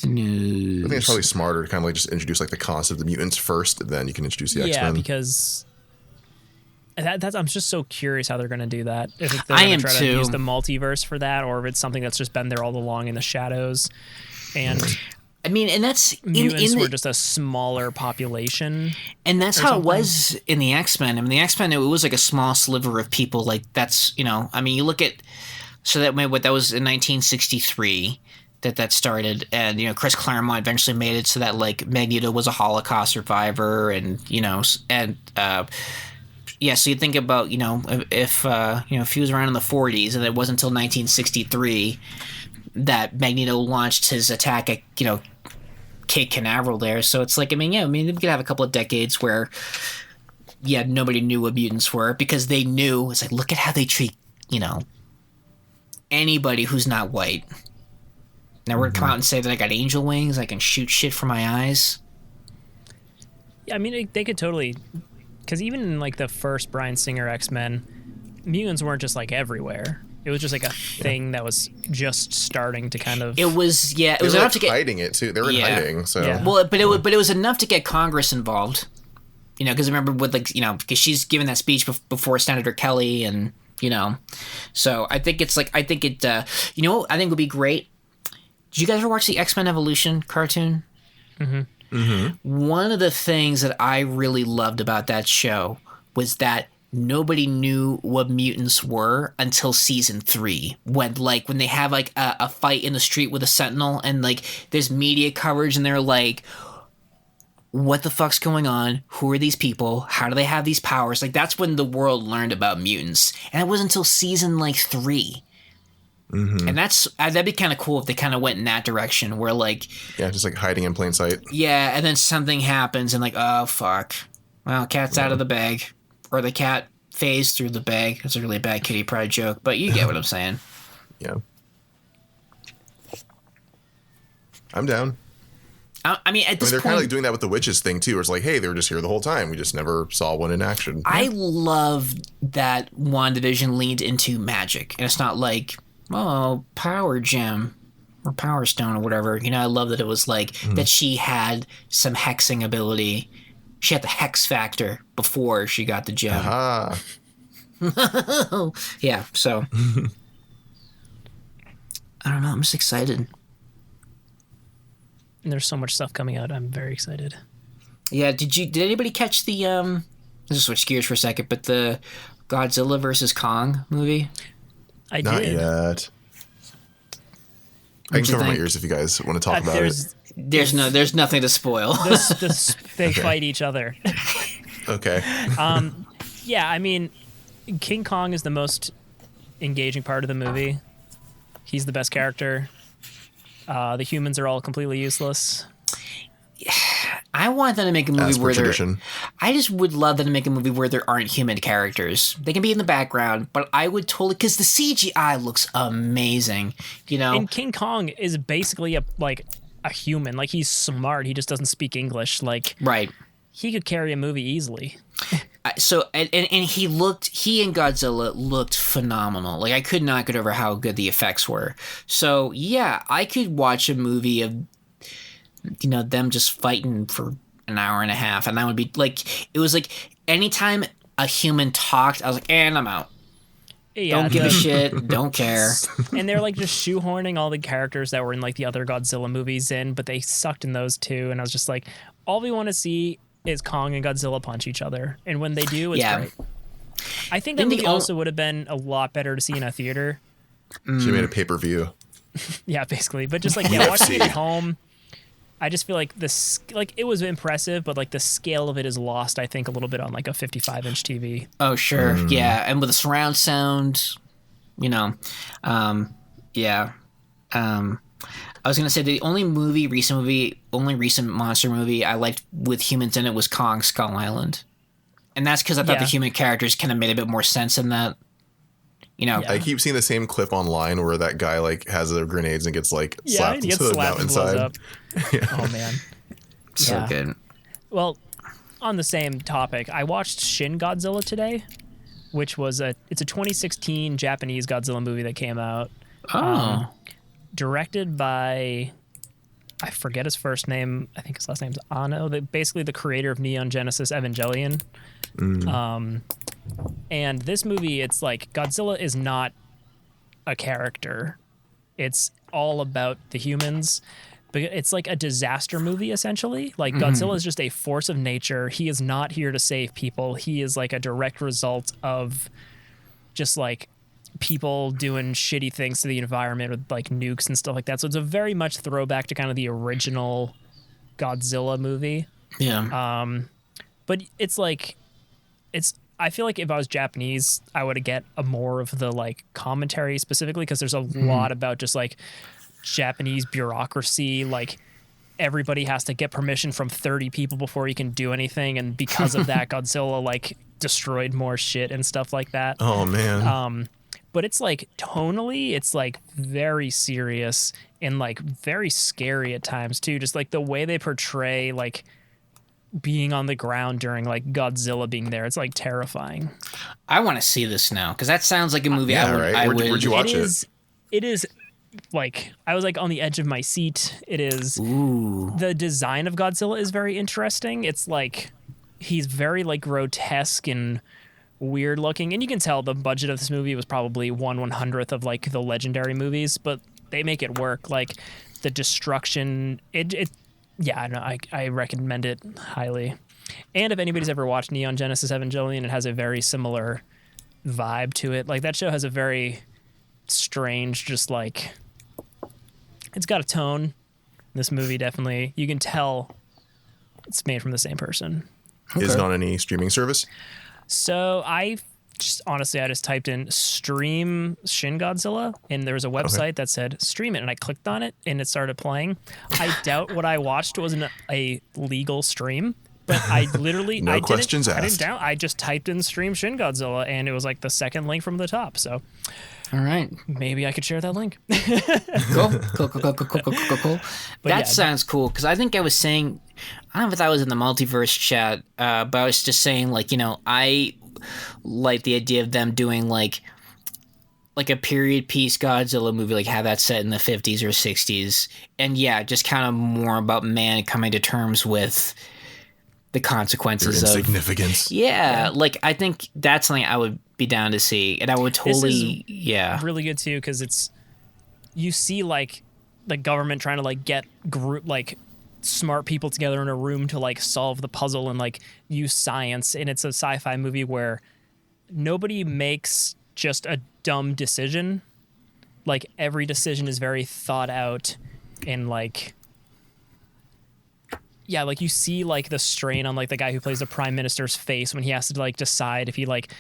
news. I think it's probably smarter to kind of just introduce the concept of the mutants first, and then you can introduce the X-Men. Yeah, because that's I'm just so curious how they're going to do that. If they're going to try to use the multiverse for that, or if it's something that's just been there all along in the shadows. And I mean, and that's mutants were just a smaller population, and that's how it was in the X-Men. I mean, the X-Men, it was a small sliver of people. That's I mean, you look at that was in 1963 that started, and Chris Claremont eventually made it so that Magneto was a Holocaust survivor, and so you think about if he was around in the 40s, and it wasn't until 1963 that Magneto launched his attack at Cape Canaveral there. So it's like, I mean, we could have a couple of decades where, nobody knew what mutants were because they knew. It's like, look at how they treat, anybody who's not white. Now we're going to come out and say that I got angel wings, I can shoot shit from my eyes. Yeah, I mean, they could totally, because even in like the first Bryan Singer X-Men, mutants weren't just like everywhere. It was just like a thing that was just starting to kind of. It was enough like to get hiding it too. They were hiding, so. Yeah. Well, but it was enough to get Congress involved. Because I remember with because she's giving that speech before Senator Kelly, and so I think it's like I think it would be great. Did you guys ever watch the X-Men Evolution cartoon? Mm-hmm. Mm-hmm. One of the things that I really loved about that show was that nobody knew what mutants were until season 3, when they have like a fight in the street with a Sentinel, and like there's media coverage, and they're like, what the fuck's going on? Who are these people? How do they have these powers? Like, that's when the world learned about mutants, and it wasn't until season 3. Mm-hmm. And that'd be kind of cool if they kind of went in that direction, where like, just like hiding in plain sight. Yeah, and then something happens, and like, oh fuck, well, cat's out of the bag, or the cat phased through the bag. That's a really bad Kitty Pryde joke, but you get what I'm saying. Yeah, I'm down. I mean, they're kind of like doing that with the witches thing too. Where it's like, hey, they were just here the whole time. We just never saw one in action. I love that WandaVision leaned into magic, and it's not like, oh, power gem or power stone or whatever. I love that it was like that she had some hexing ability. She had the hex factor before she got the gem. Aha. Yeah. So I don't know. I'm just excited. And there's so much stuff coming out. I'm very excited. Yeah, did anybody catch the let's just switch gears for a second, but the Godzilla versus Kong movie? Not did. Yet. I can cover my ears if you guys want to talk about it. There's nothing to spoil. They fight each other. Okay. Yeah, I mean, King Kong is the most engaging part of the movie. He's the best character. The humans are all completely useless. I want them to make a movie where tradition. I just would love them to make a movie where there aren't human characters. They can be in the background, but I would totally, because the CGI looks amazing. And King Kong is basically a human. Like, he's smart. He just doesn't speak English. Like, right. He could carry a movie easily. So and he and Godzilla looked phenomenal. Like, I could not get over how good the effects were. So yeah, I could watch a movie of them just fighting for an hour and a half, and that would be like, it was like anytime a human talked, I was like, and I'm out. Yeah, don't give a shit. Don't care. And they're like just shoehorning all the characters that were in like the other Godzilla movies in, but they sucked in those too. And I was just like, all we want to see is Kong and Godzilla punch each other, and when they do, it's great. I think that movie also would have been a lot better to see in a theater. She made a pay-per-view. Yeah, basically, but just like watching it at home, I just feel like it was impressive, but like the scale of it is lost, I think, a little bit on like a 55-inch TV. Oh sure, yeah, and with the surround sound, yeah. I was gonna say the only recent monster movie I liked with humans in it was Kong Skull Island, and that's because I thought the human characters kind of made a bit more sense in that. I keep seeing the same clip online where that guy like has the grenades and gets like slapped into the mountainside. Oh man, so good. Well, on the same topic, I watched Shin Godzilla today, which was it's a 2016 Japanese Godzilla movie that came out. Oh. Directed by, I forget his first name. I think his last name's Anno. Basically the creator of Neon Genesis Evangelion. And this movie, it's like Godzilla is not a character. It's all about the humans. But it's like a disaster movie, essentially. Like, Godzilla is just a force of nature. He is not here to save people. He is like a direct result of just like people doing shitty things to the environment with like nukes and stuff like that. So it's a very much throwback to kind of the original Godzilla movie. Yeah. But it's like, I feel like if I was Japanese, I would get a more of the like commentary specifically, because there's a lot about just like Japanese bureaucracy, like everybody has to get permission from 30 people before he can do anything, and because of that, Godzilla like destroyed more shit and stuff like that. Oh man. But it's like tonally, it's like very serious and like very scary at times too. Just like the way they portray like being on the ground during like Godzilla being there, it's like terrifying. I want to see this now because that sounds like a movie. Yeah, I would. right. I Where'd you watch it? It is like I was like on the edge of my seat. It is. Ooh. The design of Godzilla is very interesting. It's like he's very like grotesque and weird looking, and you can tell the budget of this movie was probably 1/100th of like the legendary movies, but they make it work. Like the destruction, yeah, no, I recommend it highly. And if anybody's ever watched Neon Genesis Evangelion, it has a very similar vibe to it. Like that show has a very strange, just like it's got a tone. This movie definitely, you can tell it's made from the same person. Okay. Is it on any streaming service? So I just typed in stream Shin Godzilla, and there was a website that said stream it, and I clicked on it and it started playing. I doubt what I watched was a legal stream, but I literally no questions asked. I just typed in stream Shin Godzilla, and it was like the second link from the top. So all right, maybe I could share that link. Cool. That sounds cool because I think I was saying, I don't know if that was in the multiverse chat, but I was just saying like, you know, I like the idea of them doing like a period piece Godzilla movie, like have that set in the 50s or 60s, and yeah, just kind of more about man coming to terms with the consequences of insignificance. Yeah, like I think that's something I would be down to see, and I would totally really good too because you see like the government trying to like get group like smart people together in a room to like solve the puzzle and like use science, and it's a sci-fi movie where nobody makes just a dumb decision. Like every decision is very thought out, and like yeah, like you see like the strain on like the guy who plays the prime minister's face when he has to like decide if he like,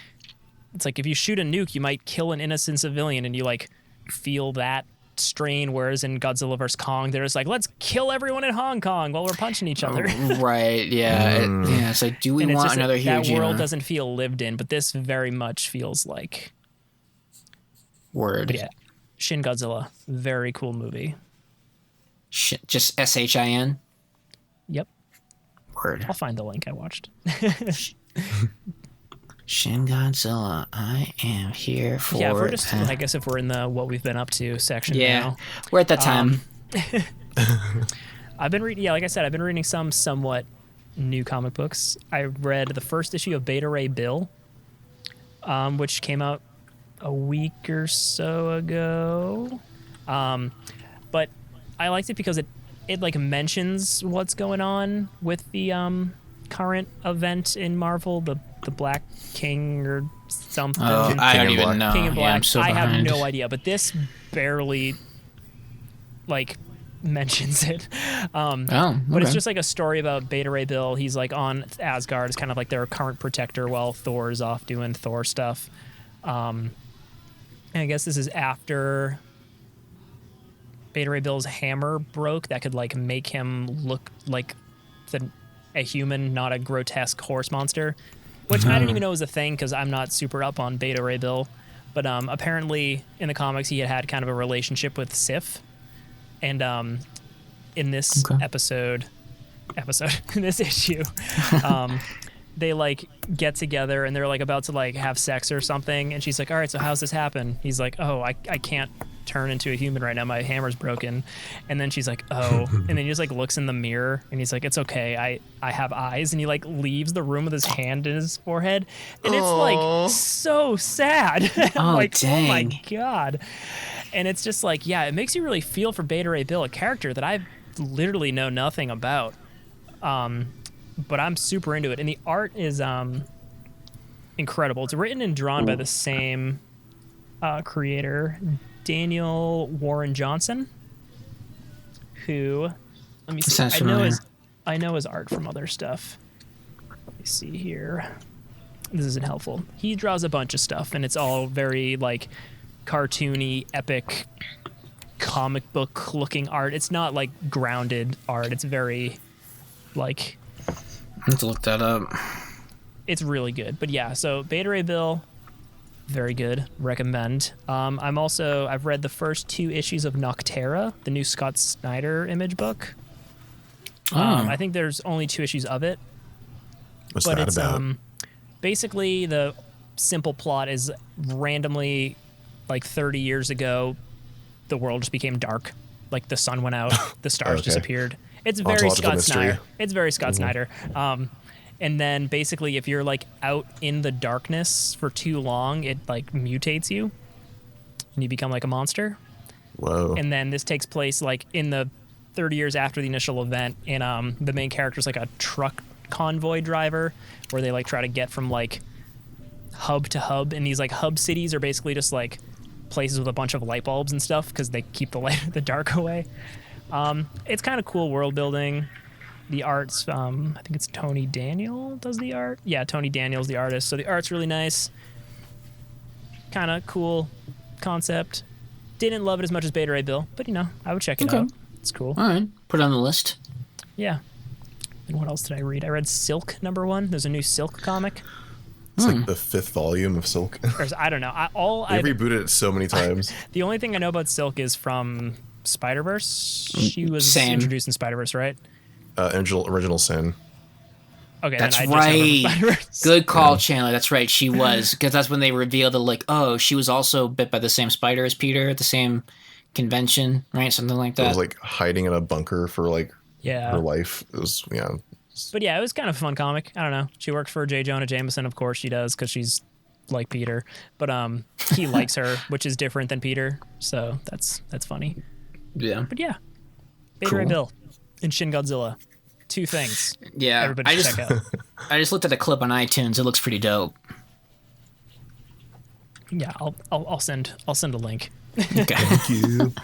it's like if you shoot a nuke you might kill an innocent civilian, and you like feel that strain, whereas in Godzilla vs. Kong there's like, let's kill everyone in Hong Kong while we're punching each other. Right, yeah. It's like, do we want another Hiroshima? That world doesn't feel lived in, but this very much feels like word. Yeah. Shin Godzilla, very cool movie. Just SHIN? Yep. Word. I'll find the link I watched. Shin Godzilla, I am here for. Yeah, if we're just, I guess if we're in the what we've been up to section now. We're at that time. I've been reading, like I said, I've been reading some somewhat new comic books. I read the first issue of Beta Ray Bill, which came out a week or so ago. But I liked it because it like mentions what's going on with the current event in Marvel, the Black King or something. Oh, I don't even know. King in Black. Yeah, I'm so I have behind. no idea, but this barely like mentions it. But it's just like a story about Beta Ray Bill. He's like on Asgard. It's kind of like their current protector while Thor is off doing Thor stuff. And I guess this is after Beta Ray Bill's hammer broke that could like make him look like a human, not a grotesque horse monster, which I didn't even know was a thing because I'm not super up on Beta Ray Bill. But apparently in the comics he had kind of a relationship with Sif, and in this in this issue, they like get together and they're like about to like have sex or something, and she's like, all right, so how's this happen? He's like, oh, I can't turn into a human right now, my hammer's broken. And then she's like, oh, and then he just like looks in the mirror and he's like, it's okay, I have eyes, and he like leaves the room with his hand in his forehead, and it's like so sad. Oh, like, dang. oh my god. And it's just like, yeah, it makes you really feel for Beta Ray Bill, a character that I literally know nothing about, but I'm super into it, and the art is incredible. It's written and drawn by the same creator, Daniel Warren Johnson, who, let me see, I know his art from other stuff. Let me see here. This isn't helpful. He draws a bunch of stuff, and it's all very like cartoony, epic comic book looking art. It's not like grounded art. It's very like. I have to look that up. It's really good. But yeah, so Beta Ray Bill, very good. Recommend. I've read the first 2 issues of Noctera, the new Scott Snyder image book. I think there's only 2 issues of it. What's that about? Basically the simple plot is randomly, like 30 years ago, the world just became dark. Like the sun went out, the stars disappeared. It's very Scott Snyder. It's very Scott Snyder. And then basically if you're like out in the darkness for too long, it like mutates you and you become like a monster. Whoa. And then this takes place like in the 30 years after the initial event, and the main character's like a truck convoy driver where they like try to get from like hub to hub, and these like hub cities are basically just like places with a bunch of light bulbs and stuff because they keep the dark away. It's kind of cool world building. The art's I think it's Tony Daniel does the art. Yeah, Tony Daniel's the artist, so the art's really nice. Kind of cool concept. Didn't love it as much as Beta Ray Bill, but I would check it out. It's cool. All right, put it on the list. Yeah. And what else did I read? I read Silk #1. There's a new Silk comic. It's like the 5th volume of Silk. I don't know. They rebooted it so many times. The only thing I know about Silk is from Spider-Verse. She was introduced in Spider-Verse, right? Original Sin. Okay, that's right. Good call, Chandler. That's right. She was, because that's when they revealed that, like, oh, she was also bit by the same spider as Peter at the same convention, right? Something like that. It was like hiding in a bunker for like her life. It was But yeah, it was kind of a fun comic. I don't know. She works for J. Jonah Jameson, of course she does, because she's like Peter. But he likes her, which is different than Peter. So that's funny. Yeah. But yeah, Beta Ray Bill and Shin Godzilla. 2 things. Yeah, everybody check out. I just looked at a clip on iTunes. It looks pretty dope. Yeah, I'll send a link. Okay. Thank you.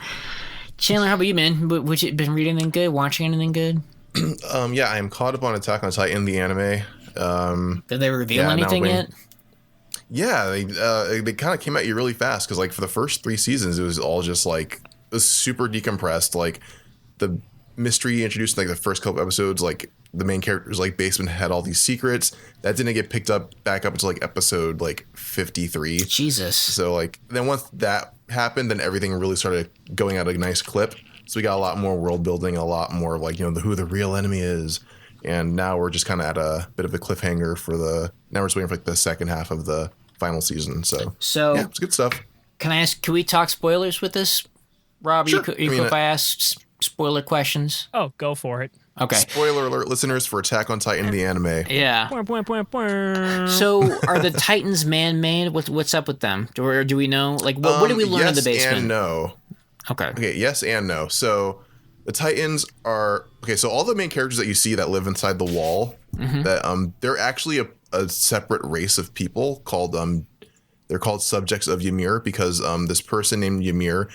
Chandler, how about you, man? What you been reading anything good? Watching anything good? Yeah, I'm caught up on Attack on Titan, the anime. Did they reveal anything yet? Yeah, they kind of came at you really fast because like for the first 3 seasons, it was all just like it was super decompressed. Like the mystery introduced in like the first couple episodes, like the main character's like basement had all these secrets that didn't get picked up back up until like episode like 53. Jesus. So like then once that happened, then everything really started going at a nice clip. So we got a lot more world building, a lot more like who the real enemy is, and now we're just kind of at a bit of a cliffhanger for now we're just waiting for like the second half of the final season. So yeah, it's good stuff. Can we talk spoilers with this, Rob? Sure. If I ask spoiler questions? Oh, go for it. Okay. Spoiler alert, listeners, for Attack on Titan, the anime. Yeah. So, are the Titans man-made? What's up with them? Or do we know? Like, what did we learn in the basement? Yes and no. Okay, yes and no. So, the Titans are... Okay, so all the main characters that you see that live inside the wall, that they're actually a separate race of people called... they're called subjects of Ymir because this person named Ymir...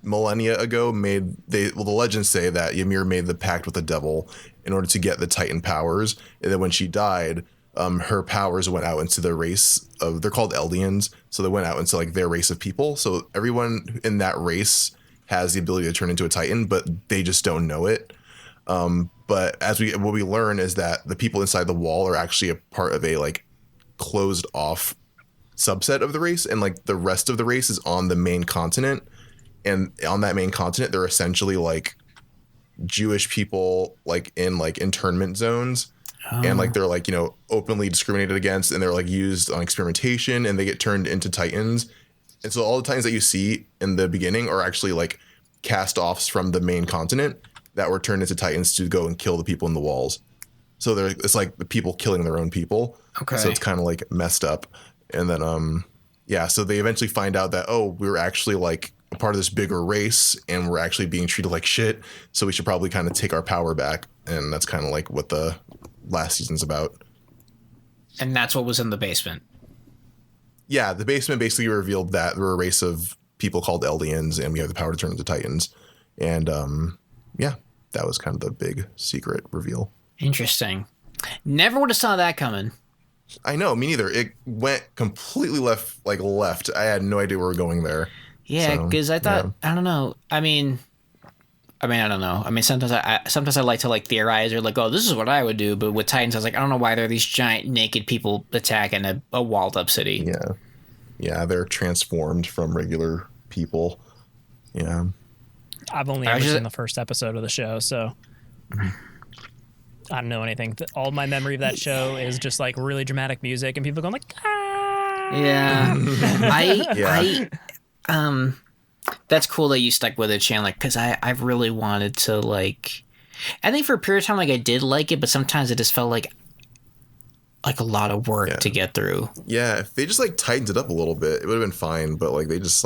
millennia ago the legends say that Ymir made the pact with the devil in order to get the Titan powers, and then when she died, her powers went out into the race of, they're called Eldians, so they went out into like their race of people. So everyone in that race has the ability to turn into a Titan, but they just don't know it. But what we learn is that the people inside the wall are actually a part of a like closed off subset of the race, and like the rest of the race is on the main continent. And on that main continent, they're essentially like Jewish people, like in like internment zones. And like they're like, openly discriminated against, and they're like used on experimentation, and they get turned into Titans. And so all the Titans that you see in the beginning are actually like cast-offs from the main continent that were turned into Titans to go and kill the people in the walls. So it's like the people killing their own people. Okay. So it's kind of like messed up. And then, so they eventually find out that, we're actually like a part of this bigger race, and we're actually being treated like shit. So we should probably kind of take our power back. And that's kind of like what the last season's about. And that's what was in the basement. Yeah, the basement basically revealed that we're a race of people called Eldians, and we have the power to turn into Titans. And that was kind of the big secret reveal. Interesting. Never would have saw that coming. I know, me neither. It went completely left. I had no idea we were going there. Yeah, because I thought I don't know. I mean, I don't know. I mean, sometimes I like to like theorize or like, oh, this is what I would do. But with Titans, I was like, I don't know why there are these giant naked people attacking a walled up city. Yeah, they're transformed from regular people. Yeah. I've only ever seen the first episode of the show, so I don't know anything. All my memory of that show is just like really dramatic music and people going like, ah. Yeah. That's cool that you stuck with it, Chandler, because I've really wanted to like. I think for a period of time, like I did like it, but sometimes it just felt like a lot of work to get through. Yeah, if they just like tightened it up a little bit, it would have been fine. But like they just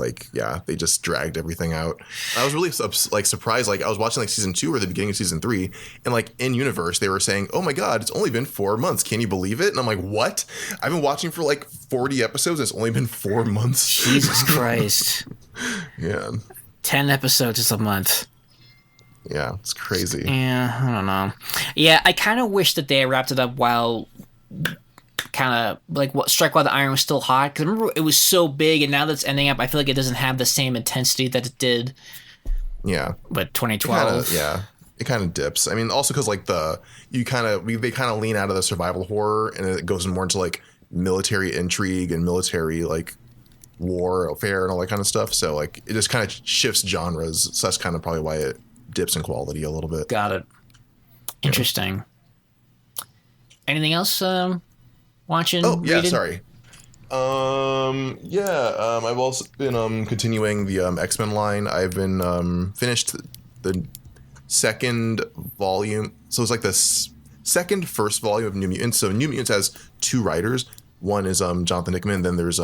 they just dragged everything out. I was really like surprised. Like I was watching like season 2 or the beginning of season 3, and like in universe they were saying, "Oh my god, it's only been 4 months. Can you believe it?" And I'm like, "What? I've been watching for like 40 episodes. It's only been 4 months." Jesus Christ. Yeah. 10 episodes is a month. Yeah, it's crazy. Yeah, I don't know. Yeah, I kind of wish that they wrapped it up while kind of like what struck while the iron was still hot, because remember it was so big, and now that it's ending up I feel like it doesn't have the same intensity that it did but 2012. It kind of dips. I mean, also because like they kind of lean out of the survival horror and it goes more into like military intrigue and military like war affair and all that kind of stuff, so like it just kind of shifts genres, so that's kind of probably why it dips in quality a little bit. Got it. Interesting. Anything else watching? Oh, yeah, reading? sorry. I've also been continuing the X-Men line. I've been finished the second volume. So it's like the first volume of New Mutants. So New Mutants has 2 writers. One is Jonathan Hickman, then there's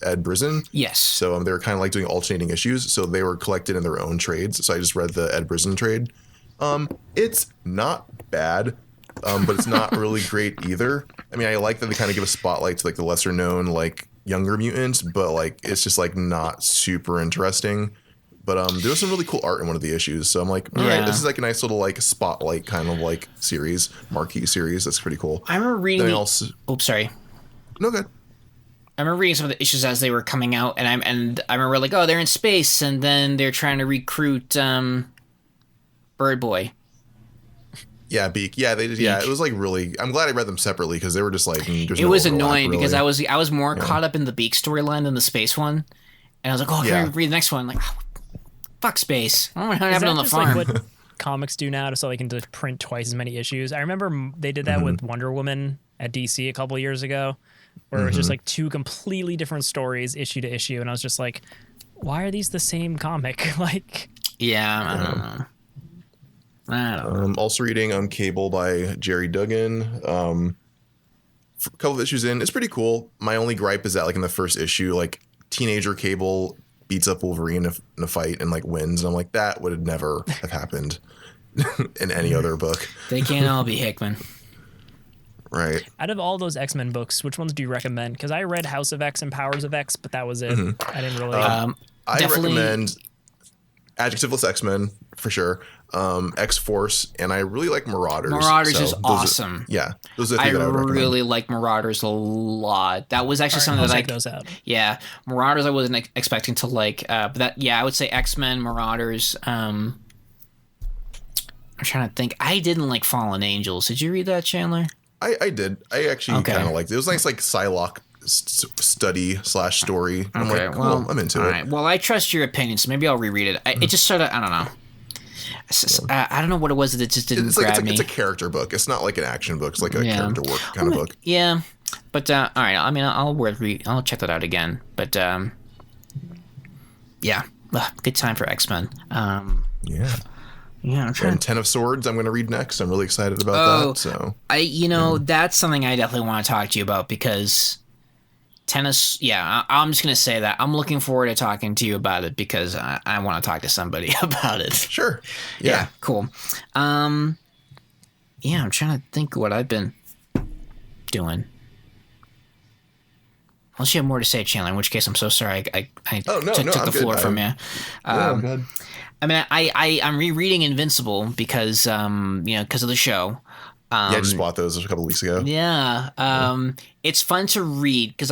Ed Brisson. Yes. So they're kind of like doing alternating issues. So they were collected in their own trades. So I just read the Ed Brisson trade. It's not bad. But it's not really great either. I mean, I like that they kind of give a spotlight to like the lesser known, like younger mutants, but like it's just like not super interesting. But there was some really cool art in one of the issues, so I'm like, all right, this is like a nice little like spotlight kind of like series, marquee series. That's pretty cool. I remember reading. Sorry. No, good. I remember reading some of the issues as they were coming out, and I remember like, oh, they're in space, and then they're trying to recruit Bird Boy. Yeah, Beak. Yeah, they did. Yeah, it was like really. I'm glad I read them separately because they were just like. It was annoying because I was more caught up in the Beak storyline than the space one, and I was like, oh, can I read the next one? Like, oh, fuck space. I don't know what happened on the farm. Like what comics do now, so they can just print twice as many issues. I remember they did that with Wonder Woman at DC a couple of years ago, where it was just like 2 completely different stories, issue to issue, and I was just like, why are these the same comic? Like, yeah, I don't know. I'm also reading Cable by Jerry Duggan. A couple of issues in, it's pretty cool. My only gripe is that like in the first issue, like teenager Cable beats up Wolverine in a fight and like wins, and I'm like, that would never have happened in any other book. They can't all be Hickman. Right. Out of all those X-Men books, which ones do you recommend? Because I read House of X and Powers of X, but that was it. I didn't really. I recommend Adjectiveless X-Men for sure. X-Force, and I really like Marauders. Marauders is awesome. Those are the things I really like Marauders a lot. That was actually something that I check those out. Yeah, Marauders I wasn't expecting to like, but that I would say X-Men, Marauders. I'm trying to think. I didn't like Fallen Angels. Did you read that, Chandler? I did. I actually kind of liked it. It was nice, like Psylocke study / story. I'm like, cool, well, I'm into it. Right. Well, I trust your opinion, so maybe I'll reread it. It just sort of, I don't know. I don't know what it was that just didn't grab me. It's a character book. It's not like an action book. It's like a character work kind of book. Yeah, but all right. I mean, I'll check that out again. But yeah, good time for X-Men. Yeah. And Ten of Swords, I'm going to read next. I'm really excited about that. So that's something I definitely want to talk to you about because tennis. Yeah, I'm just going to say that I'm looking forward to talking to you about it because I want to talk to somebody about it. Sure. Yeah. Cool. I'm trying to think what I've been doing. Unless you have more to say, Chandler, in which case I'm so sorry I took the floor from you. I'm good. I mean, I'm rereading Invincible because because of the show. I just bought those a couple weeks ago. Yeah. It's fun to read because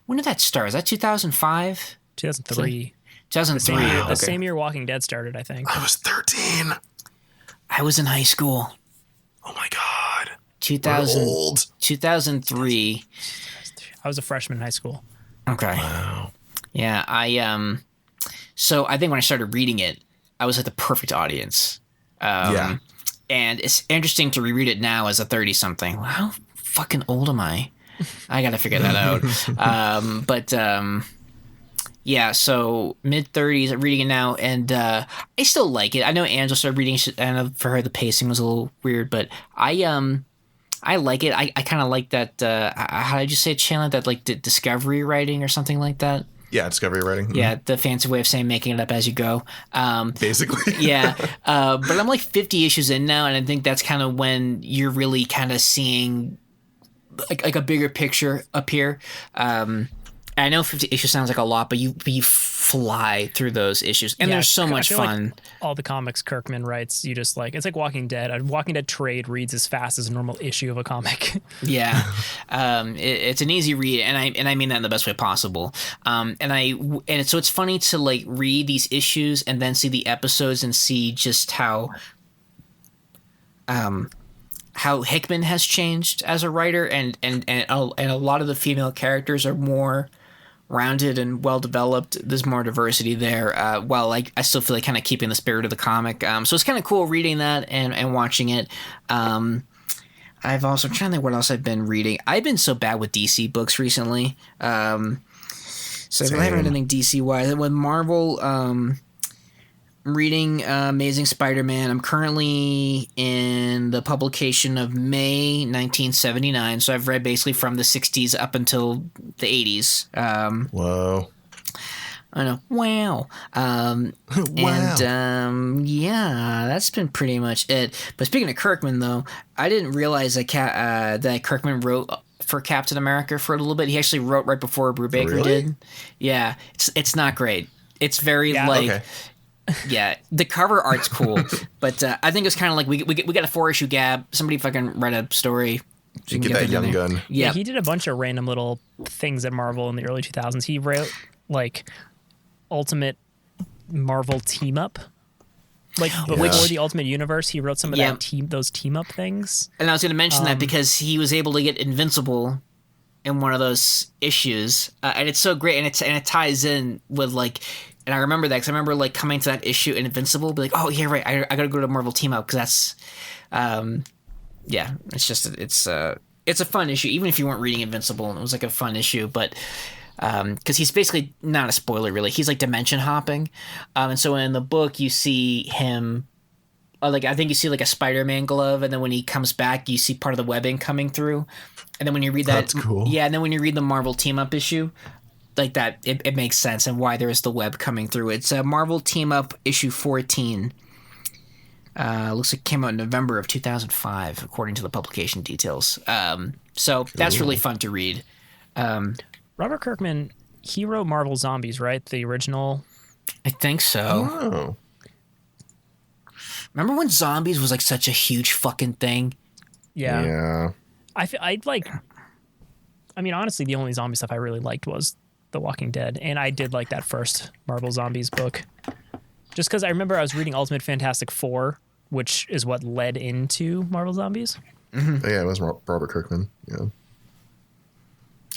When did that start? Is that 2005? 2003. 2003. The same year Walking Dead started, I think. I was 13. I was in high school. Oh my God. 2000, We're old. 2003. I was a freshman in high school. Okay. Wow. Yeah, so I think when I started reading it, I was at the perfect audience. Yeah. And it's interesting to reread it now as a 30-something. How fucking old am I? I got to figure that out. Yeah, so mid-30s, I'm reading it now, and I still like it. I know Angela started reading it, and for her the pacing was a little weird, but I like it. I kind of like that, how did you say it, Chandler? That, like, discovery writing or something like that? Yeah, discovery writing. Yeah, the fancy way of saying making it up as you go. Basically. Yeah, but I'm like 50 issues in now, and I think that's kind of when you're really kind of seeing like a bigger picture appear. I know 50 issues sounds like a lot, but you fly through those issues, and there's so much fun. Like all the comics Kirkman writes, you just like, it's like Walking Dead. A Walking Dead trade reads as fast as a normal issue of a comic. Yeah, it's an easy read, and I mean that in the best way possible. So it's funny to like read these issues and then see the episodes and see just how Hickman has changed as a writer, and a lot of the female characters are more rounded and well developed. There's more diversity there. While I still feel like kind of keeping the spirit of the comic. So it's kind of cool reading that and watching it. I've also, I'm trying to think what else I've been reading. I've been so bad with DC books recently. So I haven't read anything DC wise. With Marvel, I'm reading Amazing Spider-Man. I'm currently in the publication of May 1979, so I've read basically from the 60s up until the 80s. Whoa. I know. Wow. Wow. And yeah, that's been pretty much it. But speaking of Kirkman, though, I didn't realize that Kirkman wrote for Captain America for a little bit. He actually wrote right before Brubaker did. Yeah, it's not great. It's very okay. Yeah, the cover art's cool, but I think it's kind of like we got a 4-issue gab. Somebody fucking write a story. So you get that young gun. Yeah, he did a bunch of random little things at Marvel in the early 2000s. He wrote like Ultimate Marvel Team Up. Like before the Ultimate Universe, he wrote some of those team up things. And I was going to mention that because he was able to get Invincible in one of those issues, and it's so great, and it ties in with like. And I remember that because I remember like coming to that issue in Invincible, be like, oh yeah, right, I got to go to Marvel Team Up because that's, it's just it's a fun issue, even if you weren't reading Invincible, and it was like a fun issue, but because he's basically not a spoiler really, he's like dimension hopping, and so in the book you see him, like I think you see like a Spider-Man glove, and then when he comes back, you see part of the webbing coming through, and then when you read that, that's cool. Yeah, and then when you read the Marvel Team Up issue. Like that, it makes sense and why there is the web coming through. It's a Marvel Team Up issue 14. Looks like it came out in November of 2005, according to the publication details. So that's really fun to read. Robert Kirkman, he wrote Marvel Zombies, right? The original. I think so. Oh. Remember when Zombies was like such a huge fucking thing? Yeah. Yeah. I mean, honestly, the only zombie stuff I really liked was The Walking Dead, and I did like that first Marvel Zombies book. Just because I remember I was reading Ultimate Fantastic Four, which is what led into Marvel Zombies. Mm-hmm. Yeah, it was Robert Kirkman. Yeah.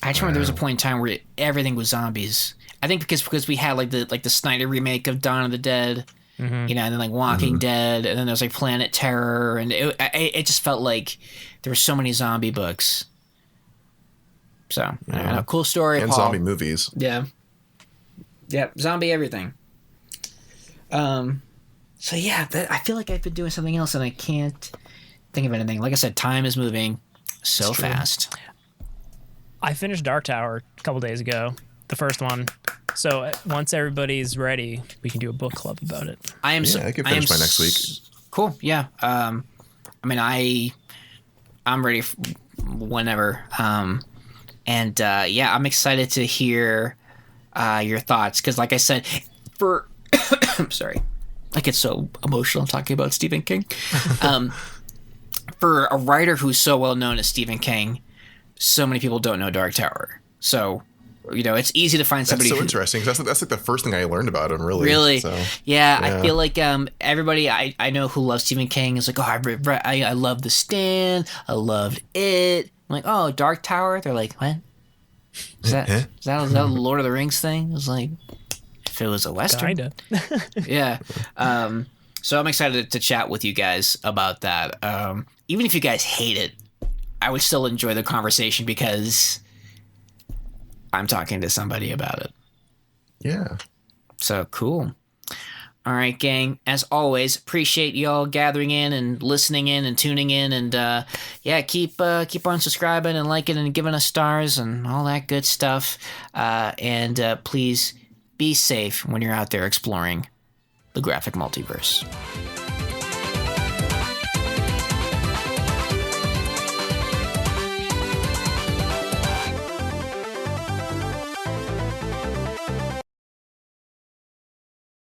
I just remember there was a point in time where everything was zombies. I think because we had like the Snyder remake of Dawn of the Dead, and then like Walking Dead, and then there was like Planet Terror, and it just felt like there were so many zombie books. So, I don't know. Cool story, and Paul. Zombie movies. Yeah. Yeah, zombie everything. So, yeah, I feel like I've been doing something else, and I can't think of anything. Like I said, time is moving so fast. I finished Dark Tower a couple days ago, the first one. So, once everybody's ready, we can do a book club about it. I can finish by next week. Cool, yeah. I mean, I'm ready whenever. And I'm excited to hear your thoughts because, like I said, I'm sorry, I get so emotional talking about Stephen King. For a writer who's so well known as Stephen King, so many people don't know Dark Tower. So It's easy to find somebody. That's so interesting. That's like the first thing I learned about him. Really. So, yeah. I feel like everybody I know who loves Stephen King is like, oh, I love The Stand. I loved it. I'm like, oh, Dark Tower. They're like, what? Is that a Lord of the Rings thing? It was like, if it was a Western. Kinda. Yeah. So I'm excited to chat with you guys about that. Even if you guys hate it, I would still enjoy the conversation because I'm talking to somebody about it. Yeah. So cool. All right, gang. As always, appreciate y'all gathering in and listening in and tuning in, and keep on subscribing and liking and giving us stars and all that good stuff. And please be safe when you're out there exploring the graphic multiverse.